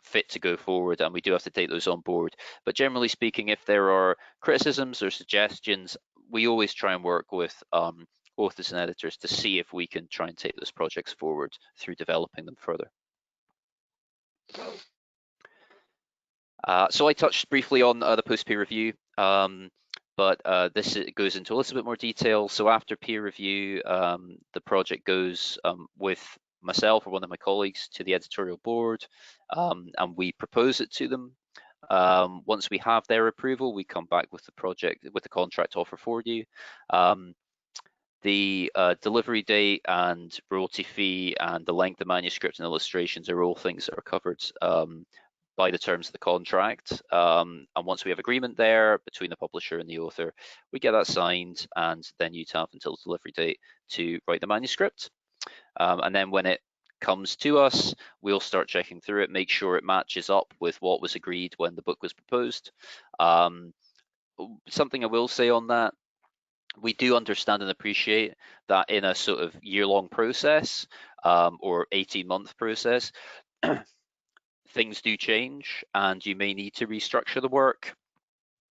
fit to go forward, and we do have to take those on board. But generally speaking, if there are criticisms or suggestions, we always try and work with authors and editors to see if we can try and take those projects forward through developing them further. So I touched briefly on the post-peer review, but this goes into a little bit more detail. So after peer review, the project goes with myself or one of my colleagues to the editorial board, and we propose it to them. Once we have their approval, we come back with the contract offer for you. The delivery date and royalty fee and the length of manuscript and illustrations are all things that are covered by the terms of the contract. And once we have agreement there between the publisher and the author, we get that signed, and then you'd have until the delivery date to write the manuscript. And then when it comes to us, we'll start checking through it, make sure it matches up with what was agreed when the book was proposed. Something I will say on that, we do understand and appreciate that in a sort of year-long process or 18-month process, things do change and you may need to restructure the work.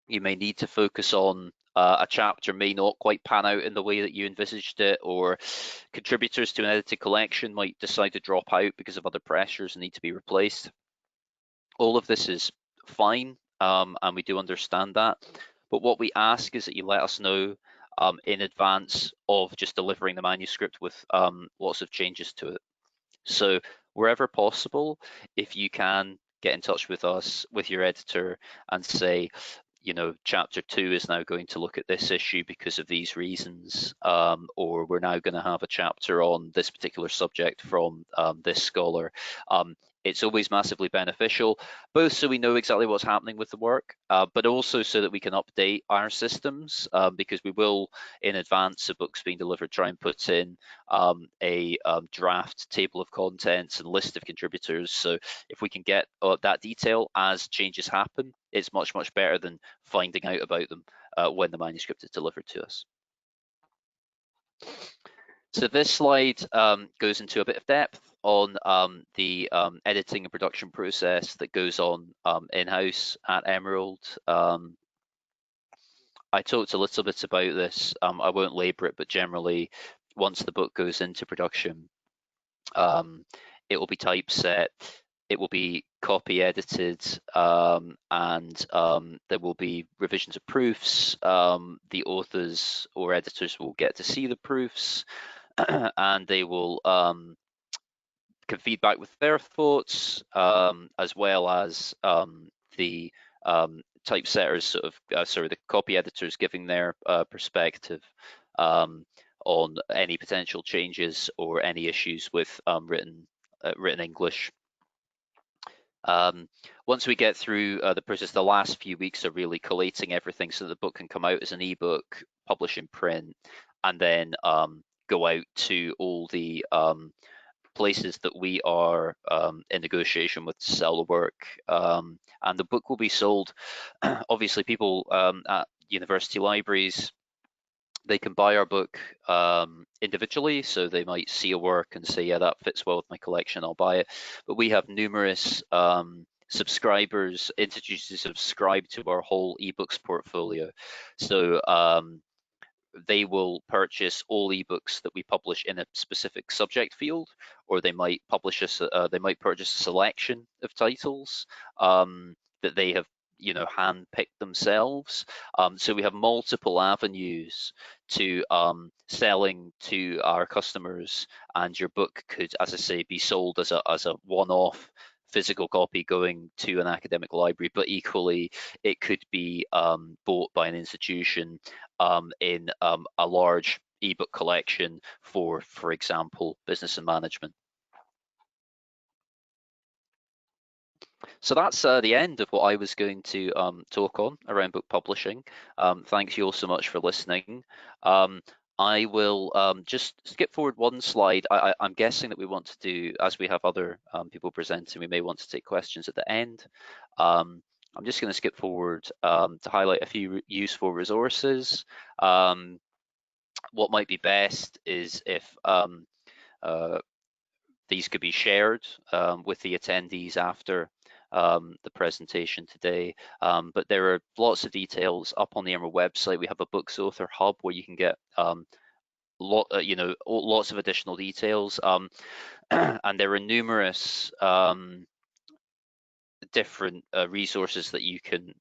You may need to focus on a chapter may not quite pan out in the way that you envisaged it, or contributors to an edited collection might decide to drop out because of other pressures and need to be replaced. All of this is fine, and we do understand that. But what we ask is that you let us know in advance of just delivering the manuscript with lots of changes to it. So wherever possible, if you can get in touch with us, with your editor, and say, you know, chapter 2 is now going to look at this issue because of these reasons, or we're now going to have a chapter on this particular subject from this scholar. It's always massively beneficial, both so we know exactly what's happening with the work, but also so that we can update our systems, because we will, in advance of books being delivered, try and put in a draft table of contents and list of contributors. So if we can get that detail as changes happen, it's much, much better than finding out about them when the manuscript is delivered to us. So this slide goes into a bit of depth on the editing and production process that goes on in-house at Emerald. I talked a little bit about this. I won't labour it, but generally, once the book goes into production, it will be typeset, it will be copy edited, and there will be revisions of proofs. The authors or editors will get to see the proofs, and they will give feedback with their thoughts, as well as the typesetters, sort of, the copy editors giving their perspective on any potential changes or any issues with written English. Once we get through the process, the last few weeks are really collating everything so that the book can come out as an ebook, publish in print, and then go out to all the places that we are in negotiation with to sell the work, and the book will be sold. Obviously, people at university libraries, they can buy our book individually, so they might see a work and say, yeah, that fits well with my collection, I'll buy it. But we have numerous subscribers, entities who subscribe to our whole eBooks portfolio. So they will purchase all ebooks that we publish in a specific subject field, or they might purchase a selection of titles that they have, you know, hand-picked themselves. So we have multiple avenues to selling to our customers, and your book could, as I say, be sold as a one-off physical copy going to an academic library, but equally it could be bought by an institution in a large ebook collection for example, business and management. So that's the end of what I was going to talk on around book publishing. Thanks you all so much for listening. I will just skip forward one slide. I'm guessing that we want to do, as we have other people presenting, we may want to take questions at the end. I'm just going to skip forward to highlight a few useful resources. What might be best is if these could be shared with the attendees after the presentation today, but there are lots of details up on the Emerald website. We have a Books Author Hub where you can get lots of additional details, and there are numerous different resources that you can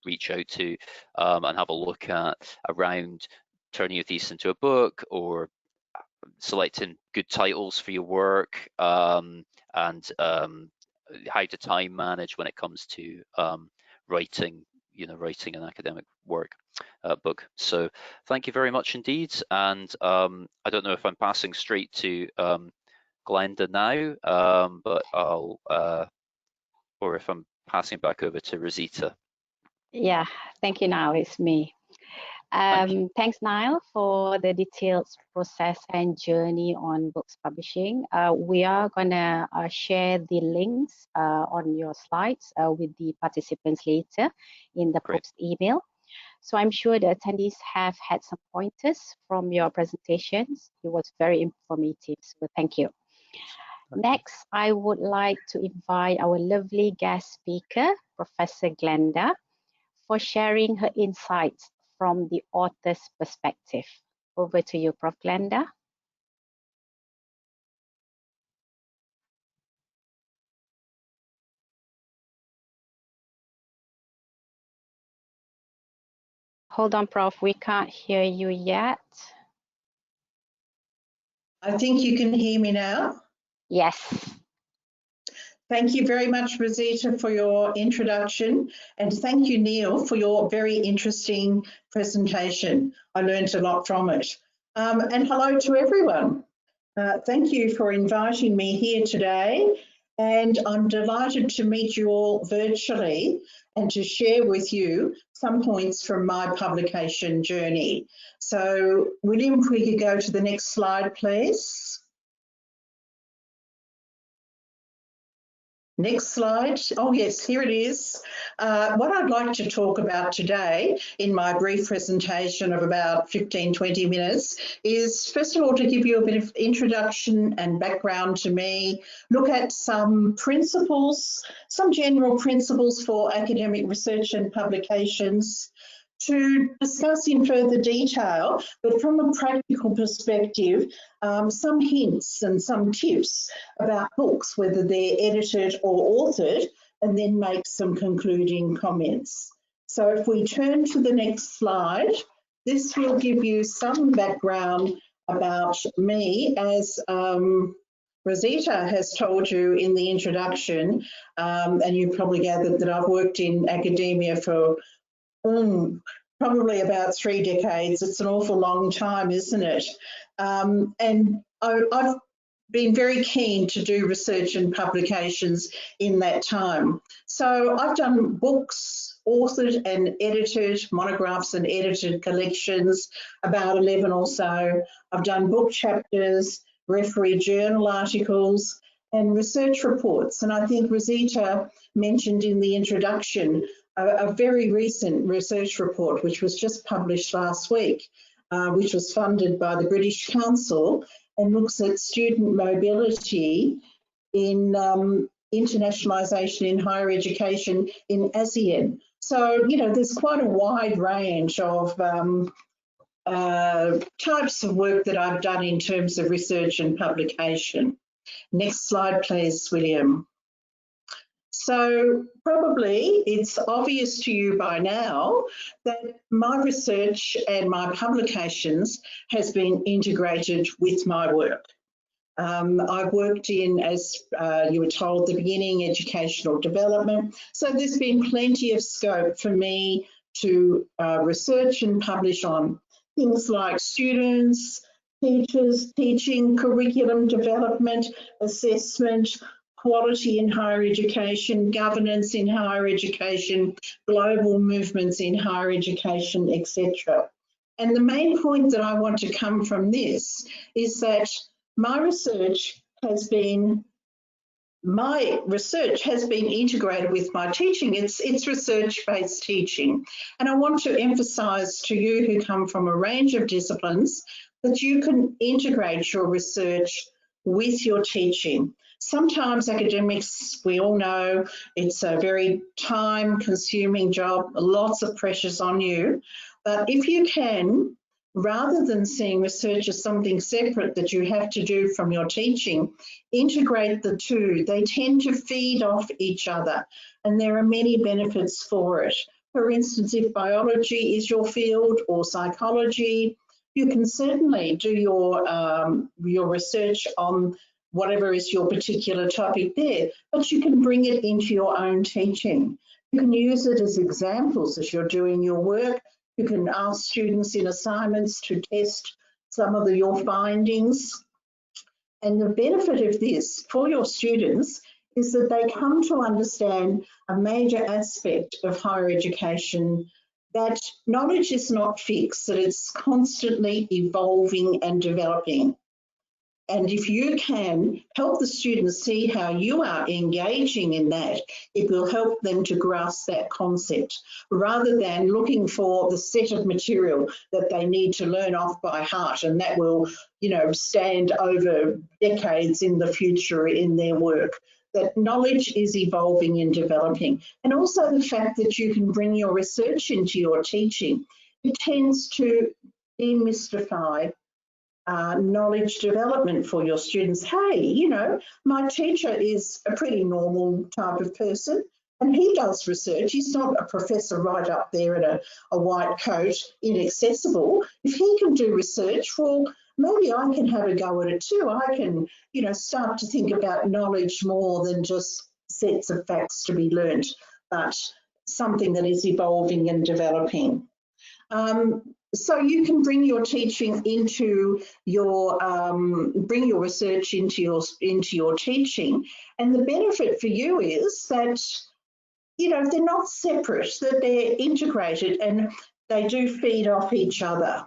reach out to and have a look at around turning your thesis into a book, or selecting good titles for your work, and how to time manage when it comes to writing an academic work book. So thank you very much indeed, and I don't know if I'm passing straight to Glenda now, but I'll or if I'm passing back over to Rosita. Yeah, thank you, Niall. It's me. Thanks, Niall, for the detailed process and journey on books publishing. We are gonna share the links on your slides with the participants later in the post email. So I'm sure the attendees have had some pointers from your presentations. It was very informative, so thank you. Next, I would like to invite our lovely guest speaker, Professor Glenda, for sharing her insights from the author's perspective. Over to you, Prof. Glenda. Hold on, Prof. We can't hear you yet. I think you can hear me now. Yes. Thank you very much, Rosita, for your introduction, and thank you, Neil, for your very interesting presentation. I learned a lot from it. And hello to everyone. Thank you for inviting me here today, and I'm delighted to meet you all virtually and to share with you some points from my publication journey. So, William, if we could go to the next slide, please. Next slide. Oh yes, here it is. What I'd like to talk about today in my brief presentation of about 15-20 minutes is, first of all, to give you a bit of introduction and background to me, look at some principles, some general principles for academic research and publications, to discuss in further detail, but from a practical perspective, some hints and some tips about books, whether they're edited or authored, and then make some concluding comments. So if we turn to the next slide, this will give you some background about me. As Rosita has told you in the introduction, and you probably gathered that I've worked in academia for probably about 3 decades. It's an awful long time, isn't it? And I've been very keen to do research and publications in that time. So I've done books, authored and edited, monographs and edited collections, about 11 or so. I've done book chapters, referee journal articles, and research reports. And I think Rosita mentioned in the introduction a very recent research report, which was just published last week, which was funded by the British Council and looks at student mobility in internationalisation in higher education in ASEAN. So, you know, there's quite a wide range of types of work that I've done in terms of research and publication. Next slide, please, William. So probably it's obvious to you by now that my research and my publications has been integrated with my work. I've worked in, as you were told at the beginning, educational development. So there's been plenty of scope for me to research and publish on things like students, teachers, teaching, curriculum development, assessment, quality in higher education, governance in higher education, global movements in higher education, etc. And the main point that I want to come from this is that my research has been integrated with my teaching. It's research-based teaching. And I want to emphasise to you who come from a range of disciplines that you can integrate your research with your teaching. Sometimes academics, we all know, it's a very time-consuming job, lots of pressures on you. But if you can, rather than seeing research as something separate that you have to do from your teaching, integrate the two. They tend to feed off each other, and there are many benefits for it. For instance, if biology is your field or psychology, you can certainly do your research on whatever is your particular topic there, but you can bring it into your own teaching. You can use it as examples as you're doing your work. You can ask students in assignments to test some of your findings. And the benefit of this for your students is that they come to understand a major aspect of higher education, that knowledge is not fixed, that it's constantly evolving and developing. And if you can help the students see how you are engaging in that, it will help them to grasp that concept rather than looking for the set of material that they need to learn off by heart, and that will, you know, stand over decades in the future in their work. That knowledge is evolving and developing. And also the fact that you can bring your research into your teaching it tends to demystify knowledge development for your students. Hey, you know, my teacher is a pretty normal type of person and he does research. He's not a professor right up there in a white coat, inaccessible. If he can do research, well, maybe I can have a go at it too. I can, you know, start to think about knowledge more than just sets of facts to be learnt, but something that is evolving and developing. So you can bring your teaching into your, bring your research into your teaching, and the benefit for you is that, you know, they're not separate, that they're integrated and they do feed off each other.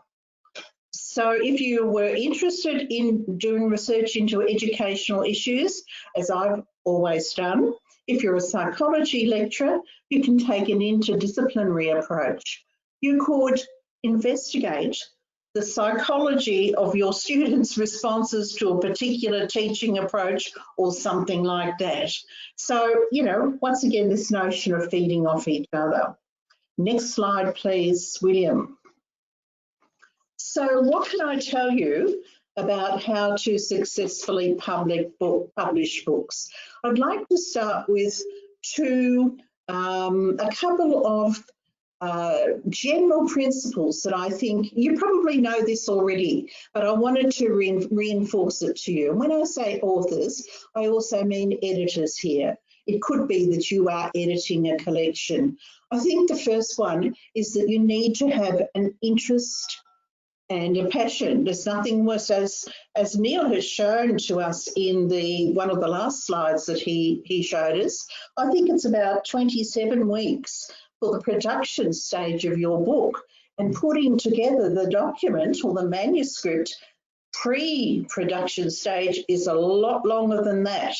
So if you were interested in doing research into educational issues, as I've always done, if you're a psychology lecturer, you can take an interdisciplinary approach. You could investigate the psychology of your students' responses to a particular teaching approach or something like that. So, you know, once again, this notion of feeding off each other. Next slide, please, William. So what can I tell you about how to successfully publish books? I'd like to start with a couple of general principles that I think you probably know this already, but I wanted to reinforce it to you. And when I say authors, I also mean editors here. It could be that you are editing a collection. I think the first one is that you need to have an interest and a passion. There's nothing worse, as Neil has shown to us in one of the last slides that he showed us. I think it's about 27 weeks for the production stage of your book, and putting together the document or the manuscript pre-production stage is a lot longer than that.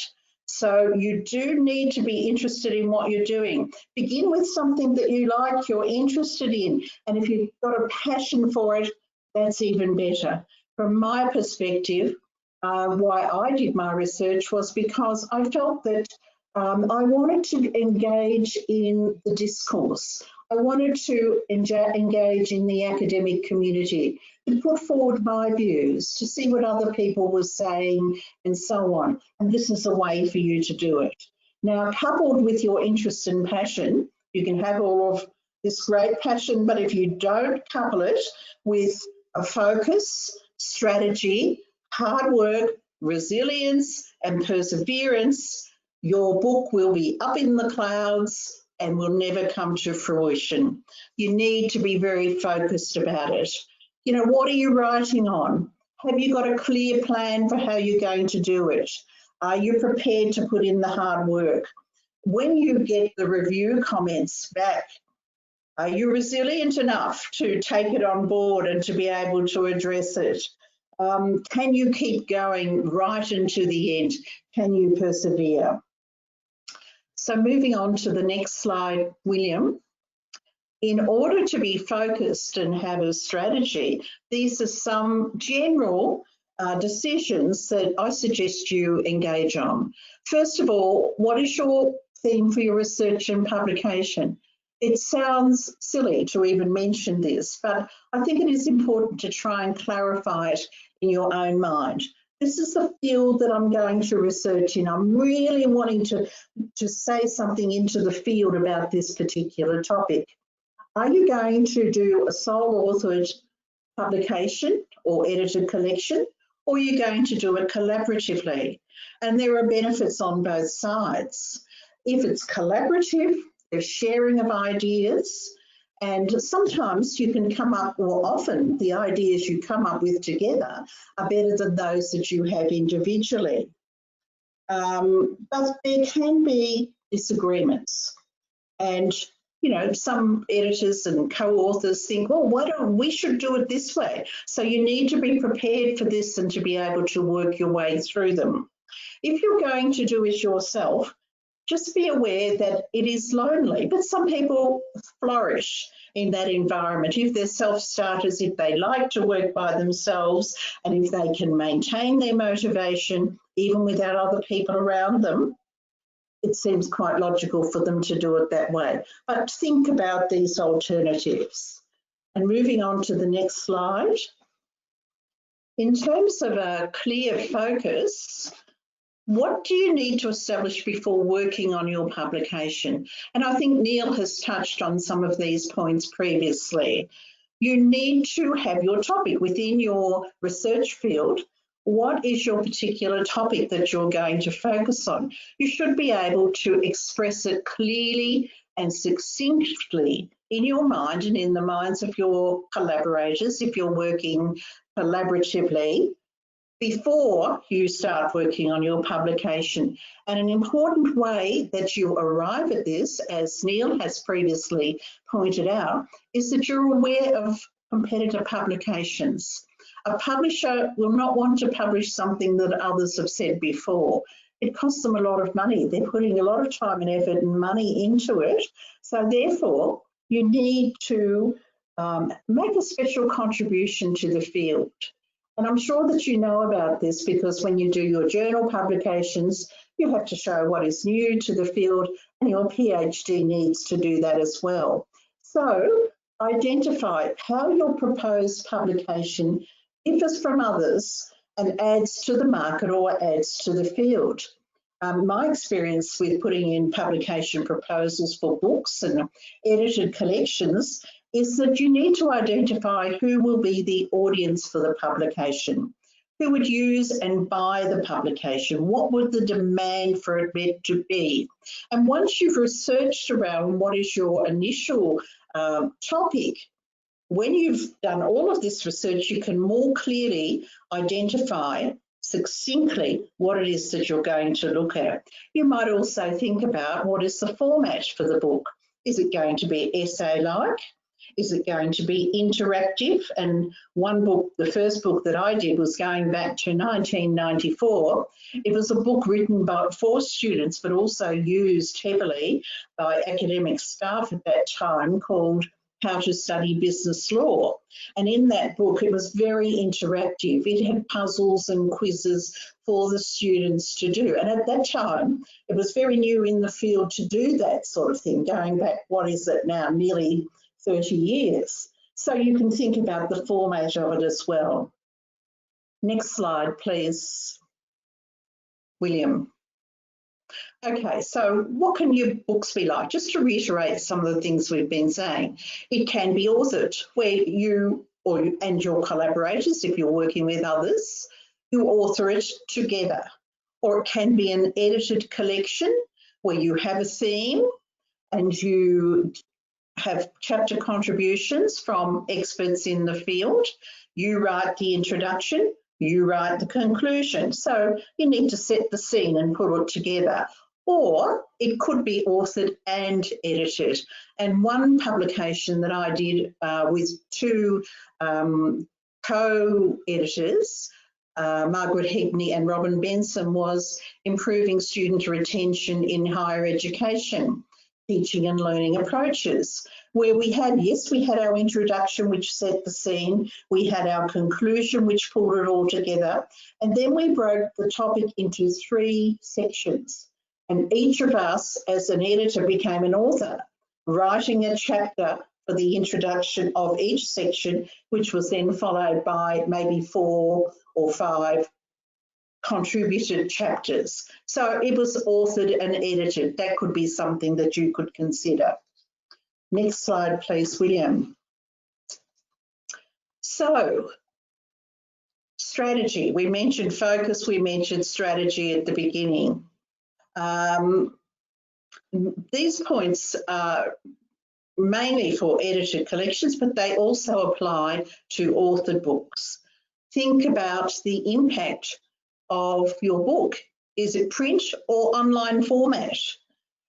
So you do need to be interested in what you're doing. Begin with something that you like, you're interested in, and if you've got a passion for it, that's even better. From my perspective, why I did my research was because I felt that I wanted to engage in the discourse. I wanted to engage in the academic community, to put forward my views, to see what other people were saying and so on. And this is a way for you to do it. Now, coupled with your interest and passion, you can have all of this great passion, but if you don't couple it with a focus, strategy, hard work, resilience, and perseverance, your book will be up in the clouds and will never come to fruition. You need to be very focused about it. You know, what are you writing on? Have you got a clear plan for how you're going to do it? Are you prepared to put in the hard work? When you get the review comments back, are you resilient enough to take it on board and to be able to address it? Can you keep going right into the end? Can you persevere? So moving on to the next slide, William. In order to be focused and have a strategy, these are some general decisions that I suggest you engage on. First of all, what is your theme for your research and publication? It sounds silly to even mention this, but I think it is important to try and clarify it in your own mind. This is the field that I'm going to research in. I'm really wanting to say something into the field about this particular topic. Are you going to do a sole authored publication or edited collection, or are you going to do it collaboratively? And there are benefits on both sides. If it's collaborative, there's sharing of ideas, and sometimes you can come up, or often the ideas you come up with together are better than those that you have individually. But there can be disagreements, and you know, some editors and co-authors think, well, we should do it this way. So you need to be prepared for this and to be able to work your way through them. If you're going to do it yourself, just be aware that it is lonely, but some people flourish in that environment. If they're self-starters, if they like to work by themselves, and if they can maintain their motivation, even without other people around them, it seems quite logical for them to do it that way. But think about these alternatives. And moving on to the next slide. In terms of a clear focus, what do you need to establish before working on your publication? And I think Neil has touched on some of these points previously. You need to have your topic within your research field. What is your particular topic that you're going to focus on? You should be able to express it clearly and succinctly in your mind and in the minds of your collaborators if you're working collaboratively before you start working on your publication. And an important way that you arrive at this, as Neil has previously pointed out, is that you're aware of competitor publications. A publisher will not want to publish something that others have said before. It costs them a lot of money. They're putting a lot of time and effort and money into it. So therefore, you need to make a special contribution to the field. And I'm sure that you know about this because when you do your journal publications, you have to show what is new to the field, and your PhD needs to do that as well. So identify how your proposed publication differs from others and adds to the market or adds to the field. My experience with putting in publication proposals for books and edited collections is that you need to identify who will be the audience for the publication, who would use and buy the publication, what would the demand for it meant to be. And once you've researched around what is your initial topic, when you've done all of this research, you can more clearly identify succinctly what it is that you're going to look at. You might also think about what is the format for the book. Is it going to be essay-like? Is it going to be interactive? And one book, the first book that I did was going back to 1994. It was a book written for students, but also used heavily by academic staff at that time, called How to Study Business Law. And in that book, it was very interactive. It had puzzles and quizzes for the students to do. And at that time, it was very new in the field to do that sort of thing, going back, what is it now, nearly 30 years. So you can think about the format of it as well. Next slide, please, William. Okay, so what can your books be like? Just to reiterate some of the things we've been saying, it can be authored where you and your collaborators, if you're working with others, you author it together. Or it can be an edited collection where you have a theme and you have chapter contributions from experts in the field. You write the introduction, you write the conclusion. So you need to set the scene and put it together. Or it could be authored and edited. And one publication that I did with two co-editors, Margaret Hegney and Robin Benson, was Improving Student Retention in Higher Education, Teaching and Learning Approaches, where we had our introduction, which set the scene, we had our conclusion, which pulled it all together, and then we broke the topic into 3 sections. And each of us, as an editor, became an author, writing a chapter for the introduction of each section, which was then followed by maybe 4 or 5 contributed chapters. So it was authored and edited. That could be something that you could consider. Next slide, please, William. So, strategy. We mentioned focus, we mentioned strategy at the beginning. These points are mainly for edited collections, but they also apply to authored books. Think about the impact of your book. Is it print or online format?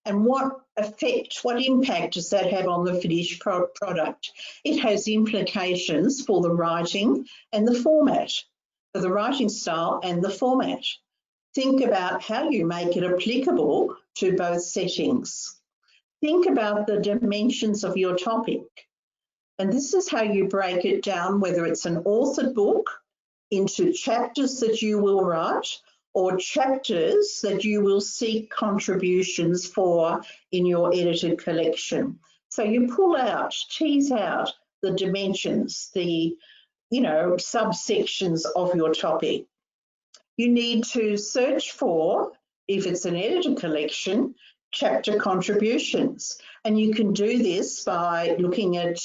And what effect, what impact does that have on the finished product? It has implications for the writing and the format, for the writing style and the format. Think about how you make it applicable to both settings. Think about the dimensions of your topic. And this is how you break it down, whether it's an authored book, into chapters that you will write or chapters that you will seek contributions for in your edited collection. So you pull out, tease out the dimensions, the subsections of your topic. You need to search for, if it's an edited collection, chapter contributions. And you can do this by looking at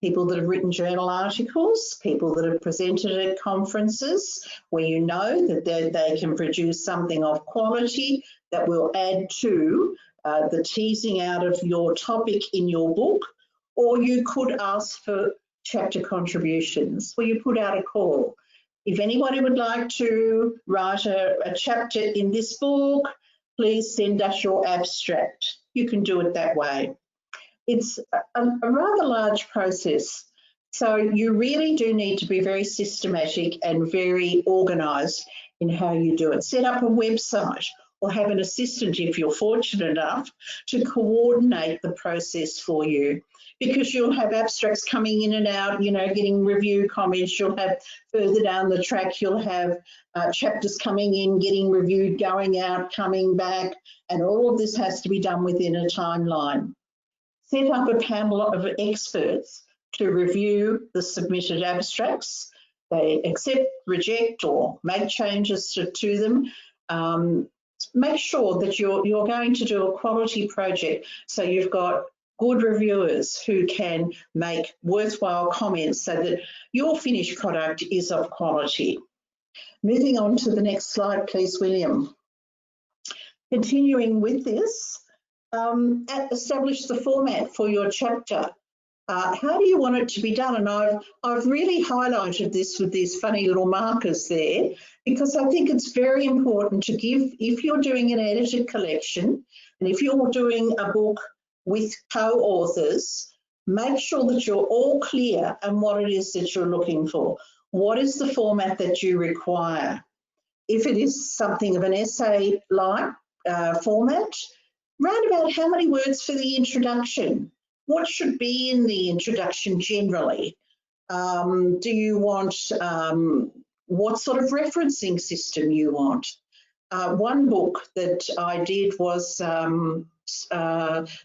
people that have written journal articles, people that have presented at conferences, where you know that they can produce something of quality that will add to the teasing out of your topic in your book. Or you could ask for chapter contributions, where you put out a call. If anybody would like to write a chapter in this book, please send us your abstract. You can do it that way. It's a rather large process, so you really do need to be very systematic and very organised in how you do it. Set up a website or have an assistant, if you're fortunate enough, to coordinate the process for you, because you'll have abstracts coming in and out, getting review comments. You'll have further down the track, you'll have chapters coming in, getting reviewed, going out, coming back, and all of this has to be done within a timeline. Set up a panel of experts to review the submitted abstracts. They accept, reject, or make changes to them. Make sure that you're going to do a quality project, so you've got good reviewers who can make worthwhile comments so that your finished product is of quality. Moving on to the next slide, please, William. Continuing with this, establish the format for your chapter. How do you want it to be done? And I've really highlighted this with these funny little markers there, because I think it's very important to give, if you're doing an edited collection and if you're doing a book with co-authors, make sure that you're all clear on what it is that you're looking for. What is the format that you require? If it is something of an essay-like format, round about how many words for the introduction? What should be in the introduction generally? Do you want, what sort of referencing system you want? One book that I did was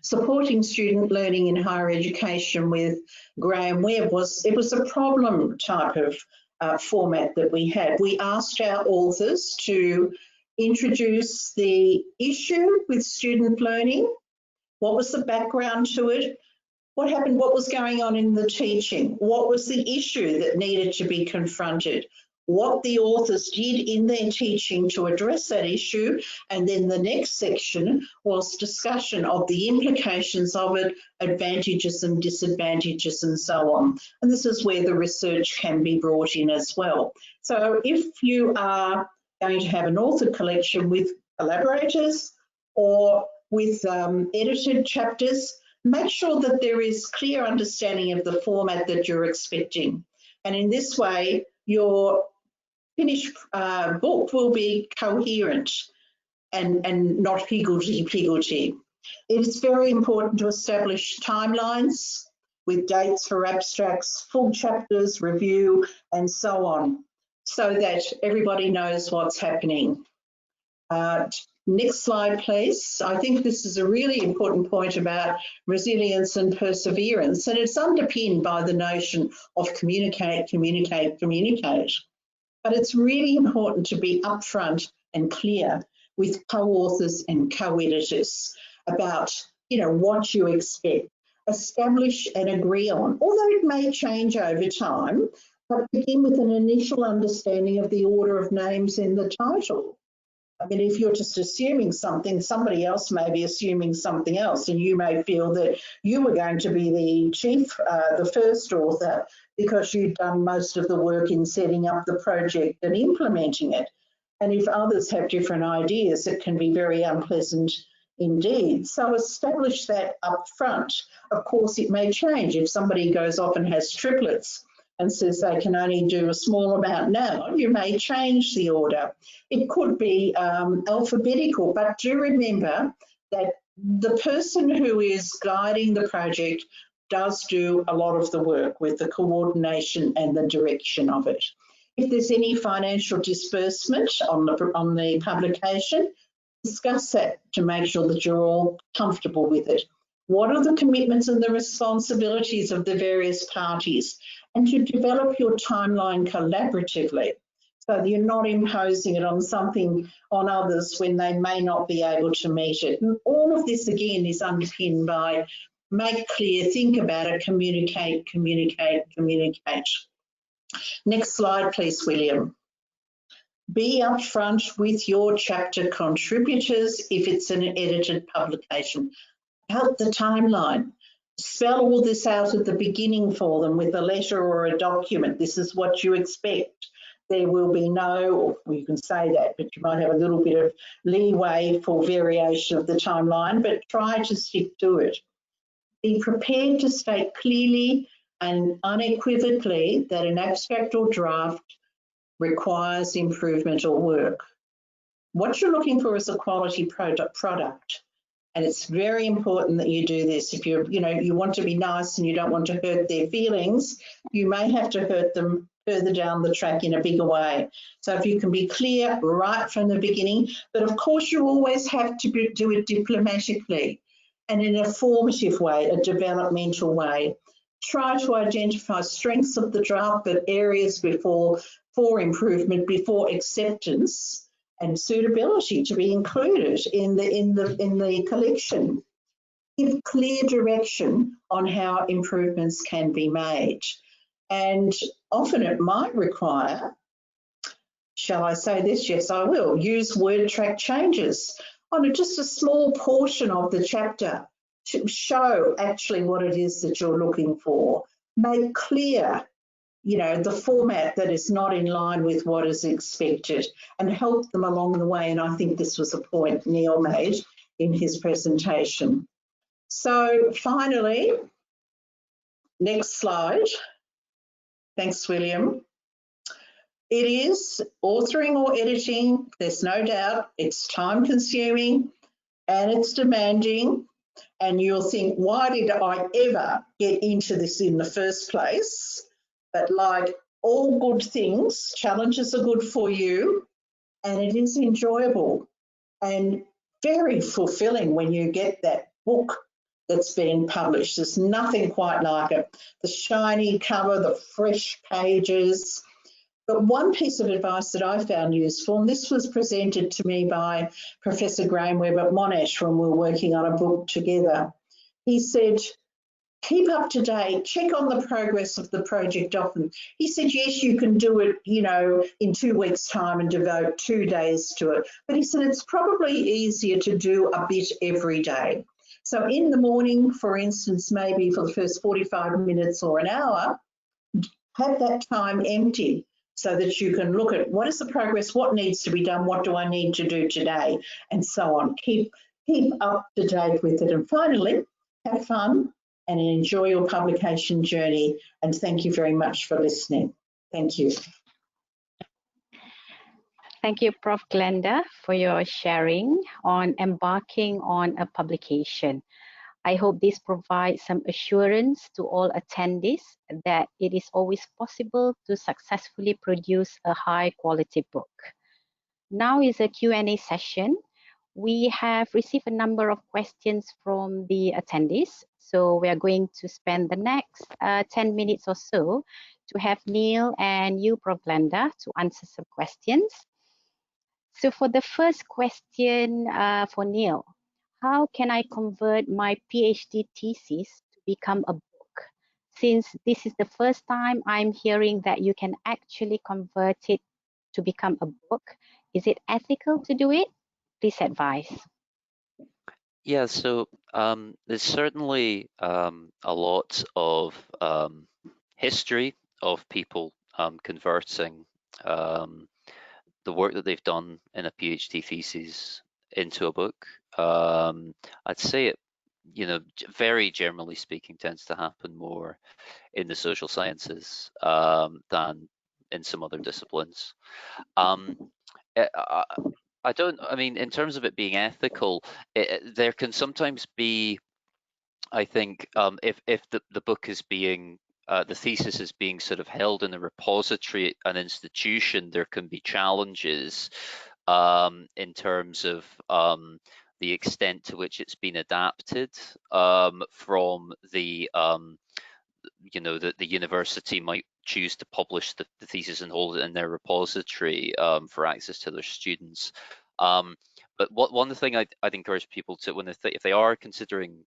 Supporting Student Learning in Higher Education with Graham Webb. It was a problem type of format that we had. We asked our authors to introduce the issue with student learning. What was the background to it? What happened? What was going on in the teaching? What was the issue that needed to be confronted? What the authors did in their teaching to address that issue, and then the next section was discussion of the implications of it, advantages and disadvantages and so on. And this is where the research can be brought in as well. So if you are going to have an authored collection with collaborators or with edited chapters, make sure that there is clear understanding of the format that you're expecting. And in this way, your finished book will be coherent and not higgledy-piggledy. It is very important to establish timelines with dates for abstracts, full chapters, review, and so on, so that everybody knows what's happening. Next slide, please. I think this is a really important point about resilience and perseverance, and it's underpinned by the notion of communicate, communicate, communicate. But it's really important to be upfront and clear with co-authors and co-editors about, what you expect. Establish and agree on, although it may change over time, but begin with an initial understanding of the order of names in the title. I mean, if you're just assuming something, somebody else may be assuming something else, and you may feel that you were going to be the chief, the first author, because you've done most of the work in setting up the project and implementing it. And if others have different ideas, it can be very unpleasant indeed. So establish that up front. Of course, it may change. If somebody goes off and has triplets and says they can only do a small amount now, you may change the order. It could be alphabetical, but do remember that the person who is guiding the project does do a lot of the work with the coordination and the direction of it. If there's any financial disbursement on the publication, discuss that to make sure that you're all comfortable with it. What are the commitments and the responsibilities of the various parties? And to develop your timeline collaboratively, so that you're not imposing it on others when they may not be able to meet it. And all of this, again, is underpinned by make clear, think about it, communicate, communicate, communicate. Next slide, please, William. Be upfront with your chapter contributors if it's an edited publication. Help the timeline. Spell all this out at the beginning for them with a letter or a document. This is what you expect. There will be no, or you can say that, but you might have a little bit of leeway for variation of the timeline, but try to stick to it. Be prepared to state clearly and unequivocally that an abstract or draft requires improvement or work. What you're looking for is a quality product. And it's very important that you do this. If you want to be nice and you don't want to hurt their feelings, you may have to hurt them further down the track in a bigger way. So if you can be clear right from the beginning, but of course you always have to do it diplomatically and in a formative way, a developmental way. Try to identify strengths of the draft, but areas for improvement, before acceptance and suitability to be included in the collection. Give clear direction on how improvements can be made. And often it might require, shall I say this? Yes, I will. Use word track changes on just a small portion of the chapter to show actually what it is that you're looking for. Make clear the format that is not in line with what is expected, and help them along the way. And I think this was a point Neil made in his presentation. So finally, next slide. Thanks, William. It is authoring or editing, there's no doubt. It's time consuming and it's demanding. And you'll think, why did I ever get into this in the first place? But like all good things, challenges are good for you, and it is enjoyable and very fulfilling when you get that book that's been published. There's nothing quite like it. The shiny cover, the fresh pages. But one piece of advice that I found useful, and this was presented to me by Professor Graham Webb at Monash when we were working on a book together. He said, keep up to date, check on the progress of the project often. He said, yes, you can do it, in 2 weeks' time and devote 2 days to it. But he said it's probably easier to do a bit every day. So in the morning, for instance, maybe for the first 45 minutes or an hour, have that time empty so that you can look at what is the progress, what needs to be done, what do I need to do today, and so on. Keep up to date with it. And finally, have fun and enjoy your publication journey. And thank you very much for listening. Thank you. Thank you, Prof. Glenda, for your sharing on embarking on a publication. I hope this provides some assurance to all attendees that it is always possible to successfully produce a high quality book. Now is a Q&A session. We have received a number of questions from the attendees. So we are going to spend the next 10 minutes or so to have Neil and you, Prof. Glenda, to answer some questions. So for the first question for Neil, how can I convert my PhD thesis to become a book? Since this is the first time I'm hearing that you can actually convert it to become a book, is it ethical to do it? Please advise. Yeah, so there's certainly a lot of history of people converting the work that they've done in a PhD thesis into a book. I'd say it, very generally speaking, tends to happen more in the social sciences than in some other disciplines. I mean, in terms of it being ethical, there can sometimes be, I think, if the book is being the thesis is being sort of held in a repository at an institution, there can be challenges in terms of the extent to which it's been adapted from the the university might choose to publish the thesis and hold it in their repository for access to their students. But one thing I'd encourage people to, if they are considering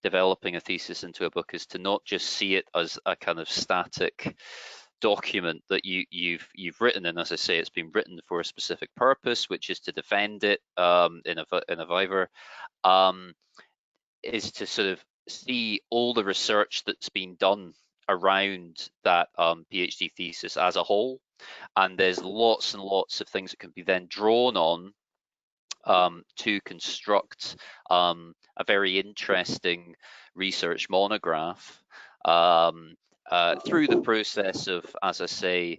developing a thesis into a book, is to not just see it as a kind of static document that you've written. And as I say, it's been written for a specific purpose, which is to defend it in a viva. Is to sort of see all the research that's been done around that PhD thesis as a whole, and there's lots and lots of things that can be then drawn on to construct a very interesting research monograph through the process of, as I say,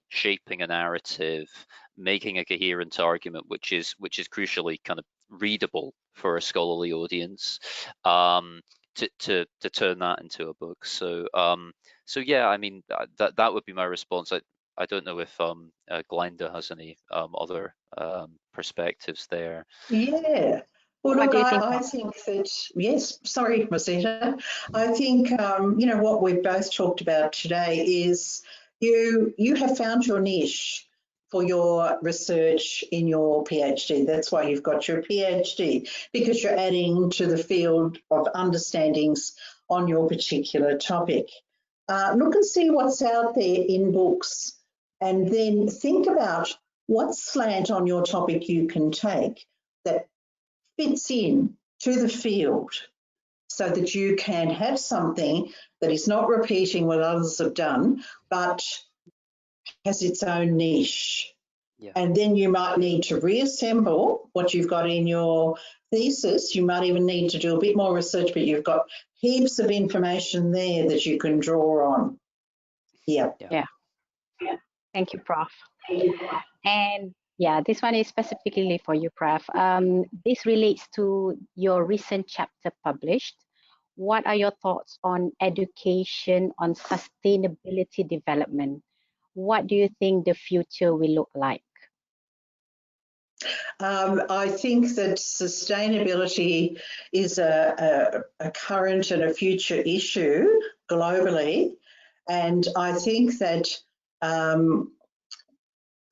shaping a narrative, making a coherent argument, which is crucially kind of readable for a scholarly audience, to turn that into a book. So yeah, I mean, that would be my response. I don't know if Glenda has any other perspectives there. Yeah. Well, What look, do you think? I think that, yes, sorry, Rosetta. I think, what we've both talked about today is you have found your niche for your research in your PhD. That's why you've got your PhD, because you're adding to the field of understandings on your particular topic. Look and see what's out there in books, and then think about what slant on your topic you can take that fits in to the field, so that you can have something that is not repeating what others have done, but has its own niche. Yeah. And then you might need to reassemble what you've got in your thesis. You might even need to do a bit more research, but you've got heaps of information there that you can draw on. Yeah. Thank you, Prof. And yeah, this one is specifically for you, Prof. This relates to your recent chapter published. What are your thoughts on education on sustainability development? What do you think the future will look like? I think that sustainability is a current and a future issue globally, and I think that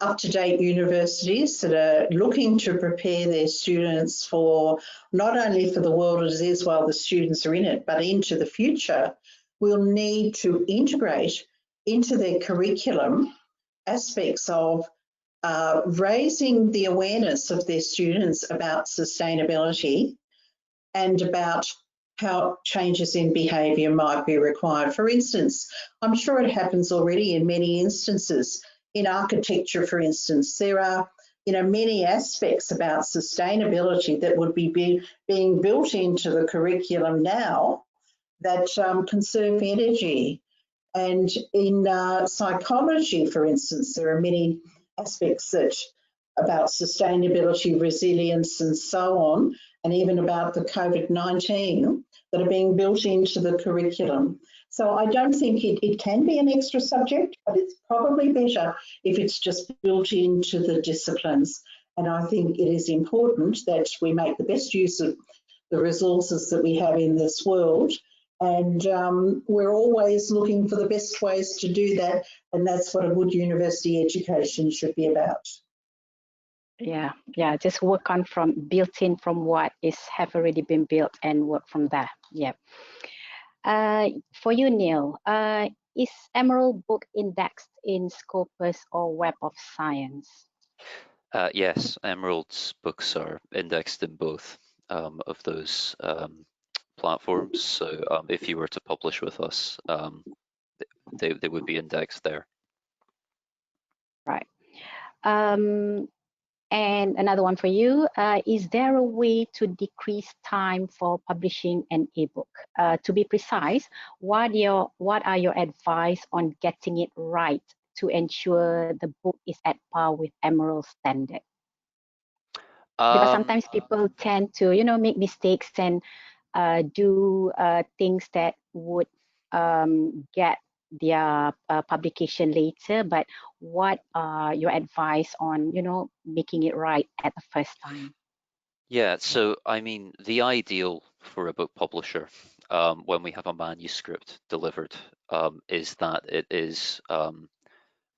up-to-date universities that are looking to prepare their students for not only for the world as it is while the students are in it, but into the future, will need to integrate into their curriculum aspects of raising the awareness of their students about sustainability and about how changes in behaviour might be required. For instance, I'm sure it happens already in many instances. In architecture, for instance, there are many aspects about sustainability that would be being built into the curriculum now that conserve energy. And in psychology, for instance, there are many aspects about sustainability, resilience, and so on, and even about the COVID-19 that are being built into the curriculum. So I don't think it can be an extra subject, but it's probably better if it's just built into the disciplines. And I think it is important that we make the best use of the resources that we have in this world. And we're always looking for the best ways to do that. And that's what a good university education should be about. Yeah, just work on built in from what have already been built and work from there. Yeah. For you, Neil, is Emerald book indexed in Scopus or Web of Science? Yes, Emerald's books are indexed in both of those platforms. So if you were to publish with us, they would be indexed there. Right. And another one for you, is there a way to decrease time for publishing an ebook? To be precise, what are your advice on getting it right to ensure the book is at par with Emerald standard? Because sometimes people tend to, make mistakes and do things that would get their publication later, but what are your advice on making it right at the first time? Yeah, so I mean, the ideal for a book publisher when we have a manuscript delivered is that it is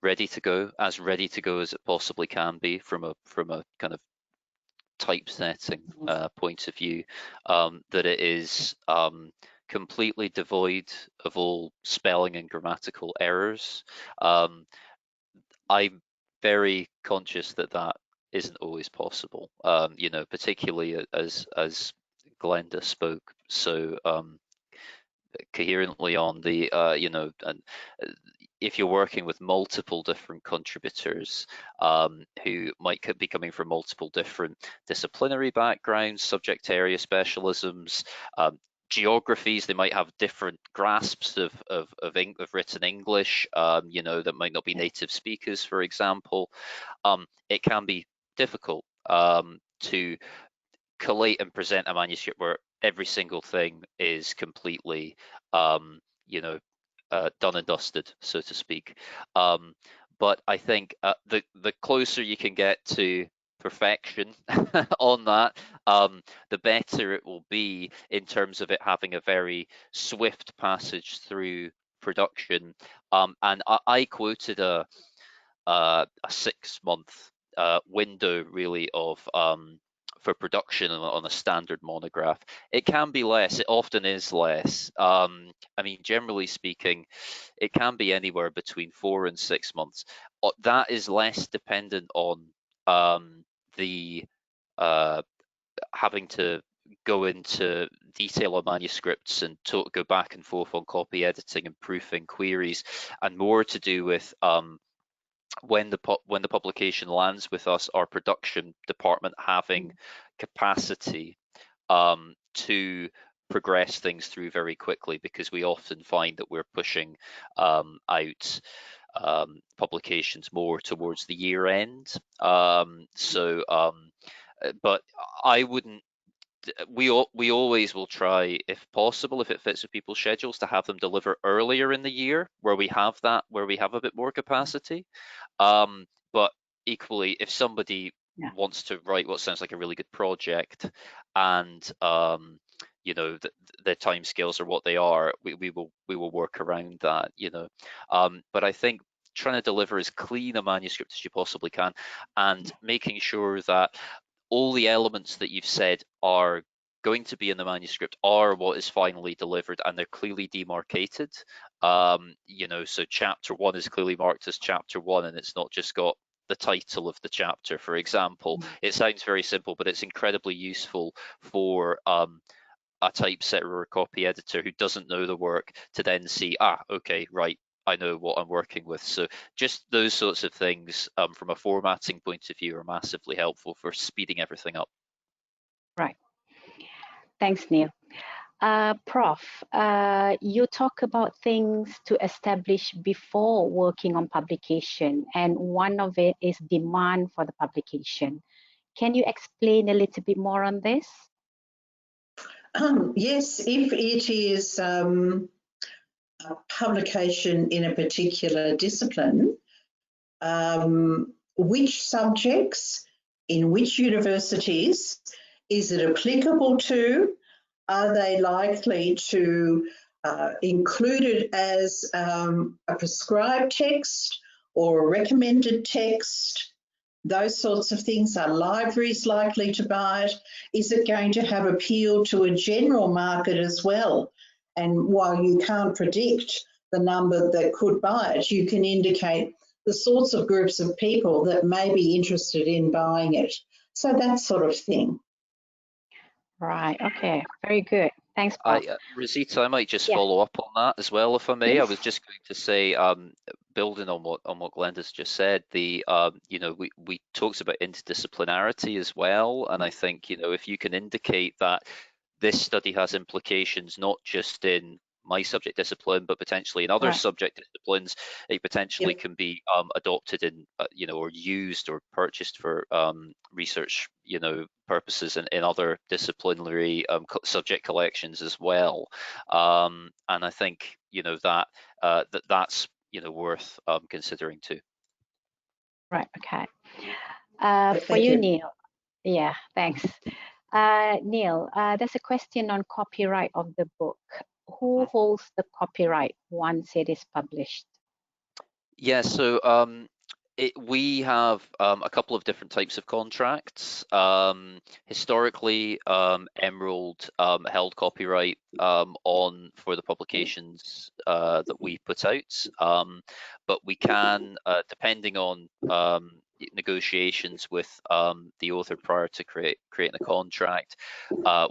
ready to go, as ready to go as it possibly can be from a kind of typesetting point of view, that it is completely devoid of all spelling and grammatical errors. I'm very conscious that that isn't always possible, you know, particularly as Glenda spoke so coherently on the, you know, and if you're working with multiple different contributors who might be coming from multiple different disciplinary backgrounds, subject area specialisms, geographies, they might have different grasps of written English, you know, that might not be native speakers, for example. It can be difficult to collate and present a manuscript where every single thing is completely, you know, done and dusted, so to speak. But I think the closer you can get to perfection on that, the better it will be in terms of it having a very swift passage through production. And I quoted a 6-month window really of for production on a standard monograph. It can be less, it often is less. I mean, generally speaking, it can be anywhere between 4 and 6 months. That is less dependent on the having to go into detail on manuscripts and go back and forth on copy editing and proofing queries, and more to do with when the publication lands with us, our production department having capacity to progress things through very quickly, because we often find that we're pushing out publications more towards the year end. But I wouldn't. We always will try, if possible, if it fits with people's schedules, to have them deliver earlier in the year, where we have a bit more capacity. But equally, if somebody wants to write what sounds like a really good project, and you know, their timescales are what they are, we will work around that, you know. But I think trying to deliver as clean a manuscript as you possibly can, and making sure that all the elements that you've said are going to be in the manuscript are what is finally delivered, and they're clearly demarcated. You know, so chapter 1 is clearly marked as chapter 1, and it's not just got the title of the chapter, for example. It sounds very simple, but it's incredibly useful for a typesetter or a copy editor who doesn't know the work to then see, okay, right, I know what I'm working with. So just those sorts of things from a formatting point of view are massively helpful for speeding everything up. Right. Thanks, Neil. Prof, you talk about things to establish before working on publication, and one of it is demand for the publication. Can you explain a little bit more on this? Yes, if it is a publication in a particular discipline, which subjects, in which universities is it applicable to? Are they likely to include it as a prescribed text or a recommended text? Those sorts of things. Are libraries likely to buy it? Is it going to have appeal to a general market as well? And while you can't predict the number that could buy it, you can indicate the sorts of groups of people that may be interested in buying it. So that sort of thing. Right, okay, very good. Thanks, Prof. Rosita, I might just follow up on that as well, if I may. Yes. I was just going to say, building on what Glenda's just said, you know, we talked about interdisciplinarity as well, and I think, you know, if you can indicate that this study has implications not just in my subject discipline, but potentially in other subject disciplines, it potentially can be adopted in, you know, or used or purchased for research, you know, purposes in other disciplinary subject collections as well. And I think, you know, that's, you know, worth considering too. Right, okay. For you, Neil. Yeah, thanks. Neil, there's a question on copyright of the book. Who holds the copyright once it is published? Yeah, so we have a couple of different types of contracts. Historically, Emerald held copyright on for the publications that we put out, but we can, depending on negotiations with the author prior to creating a contract,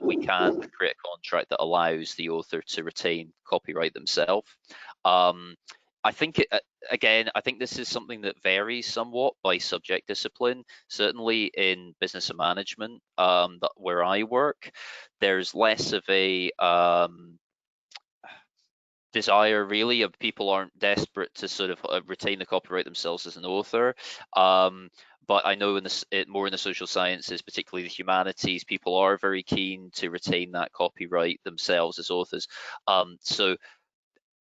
we can create a contract that allows the author to retain copyright themselves. I think again, I think this is something that varies somewhat by subject discipline. Certainly in business and management, where I work, there's less of a desire really of people aren't desperate to sort of retain the copyright themselves as an author. But I know more in the social sciences, particularly the humanities, people are very keen to retain that copyright themselves as authors. So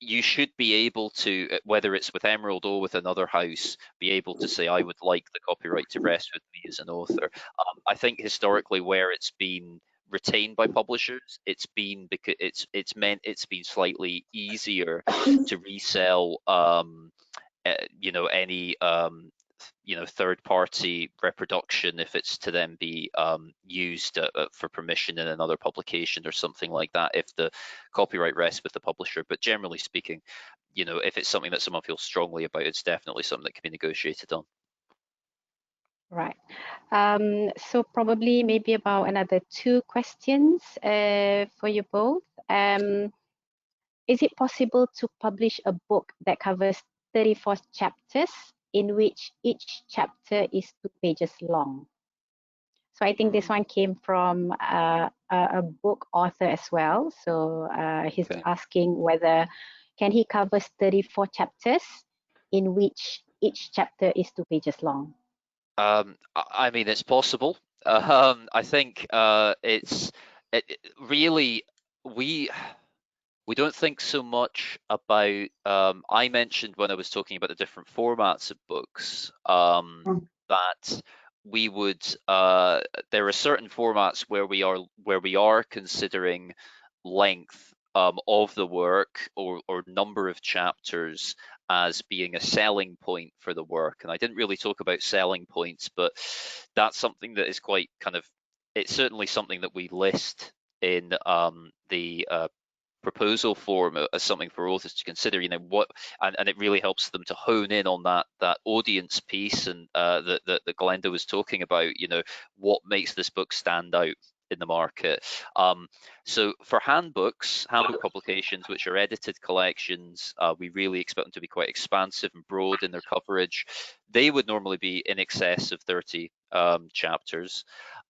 you should be able to, whether it's with Emerald or with another house, be able to say, I would like the copyright to rest with me as an author. I think historically where it's been retained by publishers, it's been because it's been slightly easier to resell any third-party reproduction if it's to then be used for permission in another publication or something like that, if the copyright rests with the publisher. But generally speaking, if it's something that someone feels strongly about, it's definitely something that can be negotiated on. Right. So probably maybe about another 2 questions for you both. Is it possible to publish a book that covers 34 chapters in which each chapter is 2 pages long? So I think this one came from a book author as well. So he's asking whether can he cover 34 chapters in which each chapter is 2 pages long? I mean, it's possible. I think really we don't think so much about, I mentioned when I was talking about the different formats of books, that we would, there are certain formats where we are considering length of the work or number of chapters as being a selling point for the work. And I didn't really talk about selling points, but that's something that is quite kind of, it's certainly something that we list in the proposal form as something for authors to consider, and it really helps them to hone in on that audience piece and that Glenda was talking about, what makes this book stand out in the market. So for handbook publications, which are edited collections, we really expect them to be quite expansive and broad in their coverage. They would normally be in excess of 30 chapters.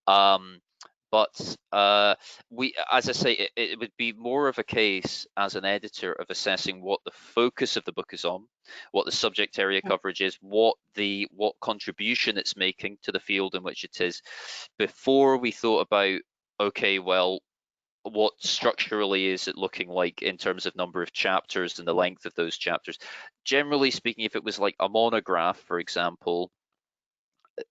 But as I say, it would be more of a case as an editor of assessing what the focus of the book is on, what the subject area coverage is, what contribution it's making to the field in which it is, before we thought about, okay, well, what structurally is it looking like in terms of number of chapters and the length of those chapters. Generally speaking, if it was like a monograph, for example,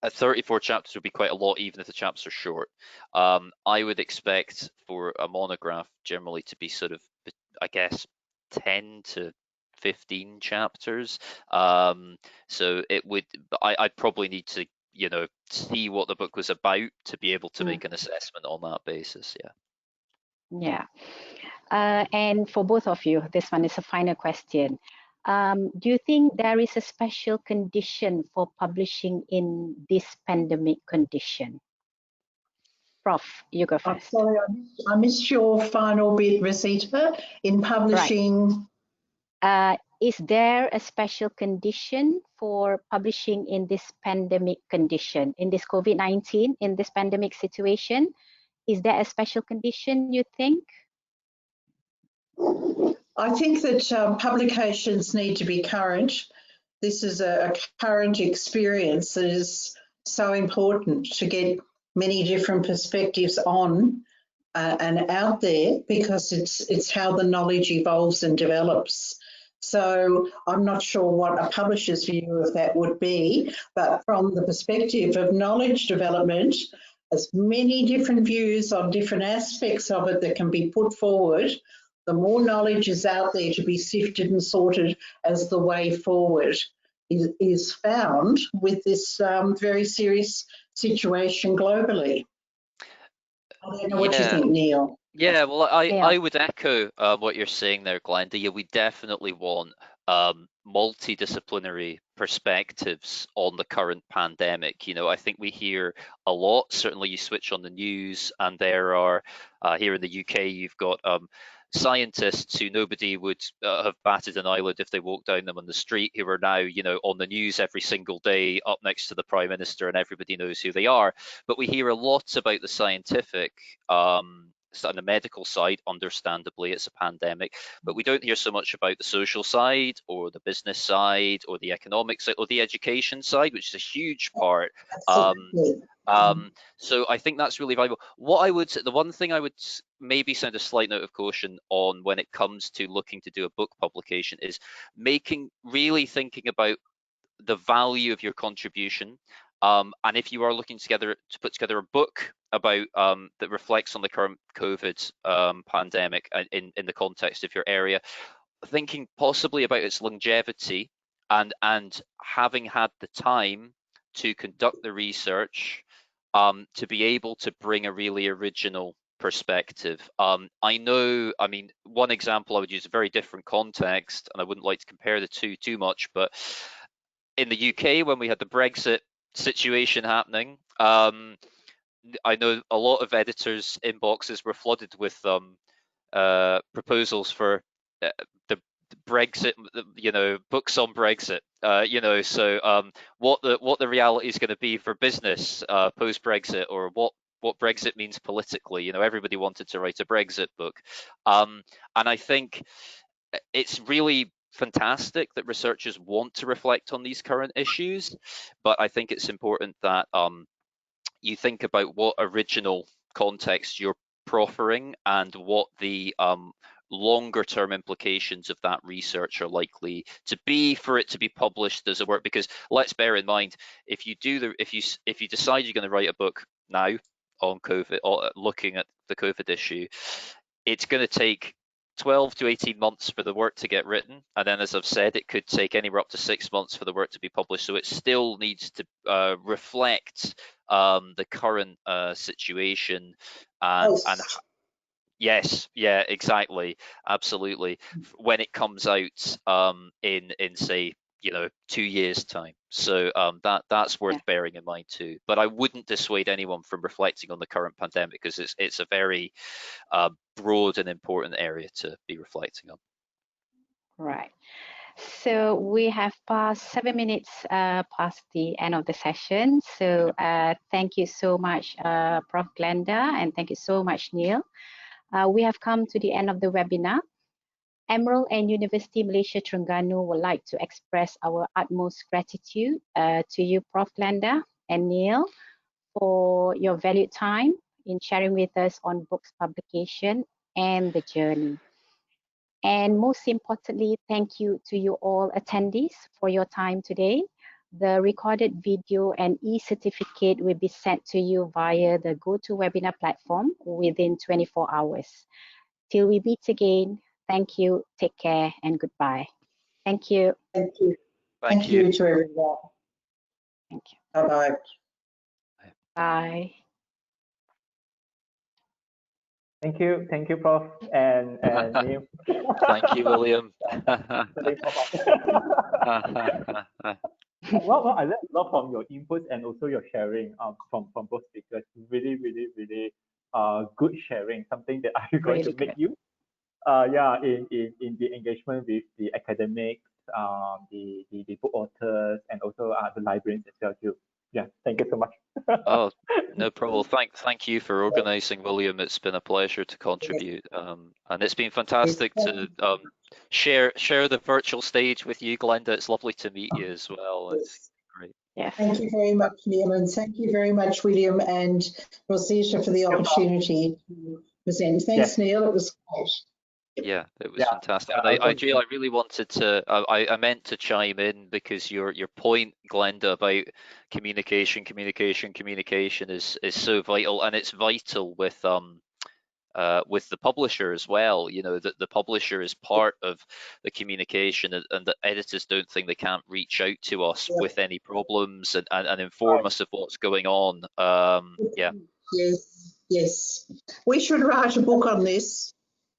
34 chapters would be quite a lot, even if the chapters are short. I would expect for a monograph generally to be sort of, I guess, 10 to 15 chapters. So it would, I'd probably need to, see what the book was about to be able to make an assessment on that basis. Yeah. And for both of you, this one is a final question. Do you think there is a special condition for publishing in this pandemic condition? Prof, you go first. Sorry, I missed your final bit, Rosita, in publishing. Right. Is there a special condition for publishing in this pandemic condition, in this COVID-19, in this pandemic situation? Is there a special condition, you think? I think that publications need to be current. This is a current experience that is so important to get many different perspectives on and out there, because it's how the knowledge evolves and develops. So I'm not sure what a publisher's view of that would be, but from the perspective of knowledge development, as many different views on different aspects of it that can be put forward, the more knowledge is out there to be sifted and sorted as the way forward is found with this very serious situation globally. I don't know what you think, Neil. Yeah, well, I, Yeah. I would echo what you're saying there, Glenda. Yeah, we definitely want multidisciplinary perspectives on the current pandemic. You know, I think we hear a lot. Certainly, you switch on the news, and there are here in the UK, you've got scientists who nobody would have batted an eyelid if they walked down them on the street, who are now, you know, on the news every single day, up next to the Prime Minister, and everybody knows who they are. But we hear a lot about the scientific. On the medical side, understandably, it's a pandemic, but we don't hear so much about the social side or the business side or the economic side or the education side, which is a huge part. So I think that's really valuable. The one thing I would maybe send a slight note of caution on when it comes to looking to do a book publication is really thinking about the value of your contribution. And if you are looking to put together a book about that reflects on the current COVID pandemic in the context of your area, thinking possibly about its longevity and having had the time to conduct the research to be able to bring a really original perspective. I mean, one example I would use a very different context, and I wouldn't like to compare the two too much, but in the UK, when we had the Brexit situation happening, I know a lot of editors' inboxes were flooded with proposals for the Brexit, you know, books on Brexit, you know, so what the reality is going to be for business post Brexit, or what Brexit means politically. You know, everybody wanted to write a Brexit book, and I think it's really fantastic that researchers want to reflect on these current issues, but I think it's important that you think about what original context you're proffering and what the longer term implications of that research are likely to be for it to be published as a work. Because let's bear in mind, if you decide you're going to write a book now on COVID, or looking at the COVID issue, it's going to take 12 to 18 months for the work to get written, and then, as I've said, it could take anywhere up to 6 months for the work to be published. So it still needs to reflect the current situation and yes, yeah, exactly, absolutely. When it comes out in say, you know, 2 years' time. So that's worth bearing in mind too. But I wouldn't dissuade anyone from reflecting on the current pandemic, because it's a very broad and important area to be reflecting on. Right. So we have passed 7 minutes past the end of the session. So thank you so much, Prof. Glenda, and thank you so much, Neil. We have come to the end of the webinar. Emerald and University Malaysia Terengganu would like to express our utmost gratitude to you, Prof. Glenda and Neil, for your valued time in sharing with us on books publication and the journey. And most importantly, thank you to you all attendees for your time today. The recorded video and e-certificate will be sent to you via the GoToWebinar platform within 24 hours. Till we meet again, thank you, take care, and goodbye. Thank you. Thank you. Thank you to everyone. Thank you. Bye-bye. Bye. Thank you, Prof. and Neil. Thank you, William. Well, I learned a lot from your inputs and also your sharing from both speakers. Really good sharing, something that I'm going to make use in the engagement with the academics, the book authors, and also the librarians as well too. Yeah, thank you so much. Oh, no problem. Thank you for organising, William. It's been a pleasure to contribute, and it's been fantastic to share the virtual stage with you, Glenda. It's lovely to meet you as well. It's great. Yes. Thank you very much, Neil, and thank you very much, William and Rosita, for the opportunity to present. Thanks, Neil. It was great. Yeah, it was Yeah, fantastic. yeah, And Jill, I really wanted to, I meant to chime in because your point, Glenda, about communication is so vital, and it's vital with the publisher as well. You know, that the publisher is part of the communication, and the editors don't think they can't reach out to us Yep. with any problems and inform us of what's going on. Yeah. Yes, yes. We should write a book on this.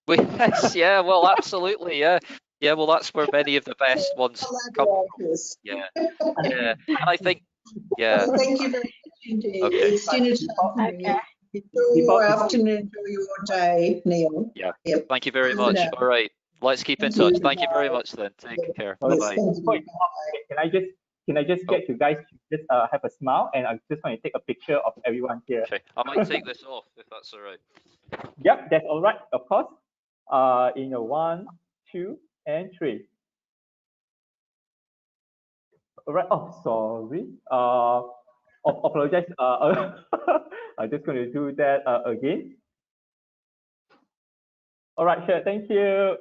Yes, yeah, well, absolutely, yeah. Yeah, well, that's where many of the best ones come from. Collaborators. Yeah, yeah. And I think, yeah, Well, thank you very much indeed. okay, It's dinner time for me. Okay. Enjoy your afternoon, enjoy your day, Neil. yeah. Yep. Thank you very Bye for much. now. All right, let's keep in Thank touch. you. Thank you very Bye. much then. Take care. All right. Yes, Bye-bye. thank you. Wait, Bye. can I just Oh. get you guys to just have a smile, and I just want to take a picture of everyone here. Okay, I might take this off if that's all right. Yep, that's all right, of course. In a 1, 2, and 3. All right. Oh, sorry. Apologize. I'm just going to do that again. All right, sure. Thank you.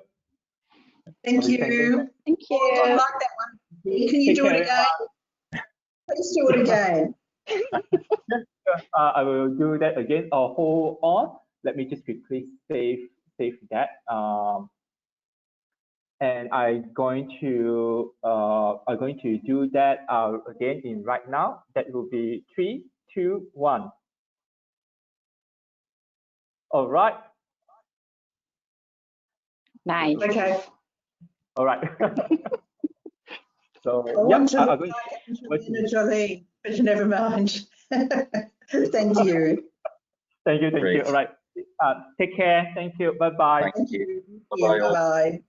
Thank you. Thank Oh, I you. like that one. Can you do it again? Please do it again. I will do that again. Hold on. Let me just quickly save that. And I'm going to do that again in right now. That will be 3, 2, 1. All right. Nice. Okay. All right. So I want to I'm look going like Angelina Jolie, but never mind. Thank you. Thank you. Great. All right. Take care. Thank you. Bye bye. Thank you. Yeah, Bye-bye all. bye.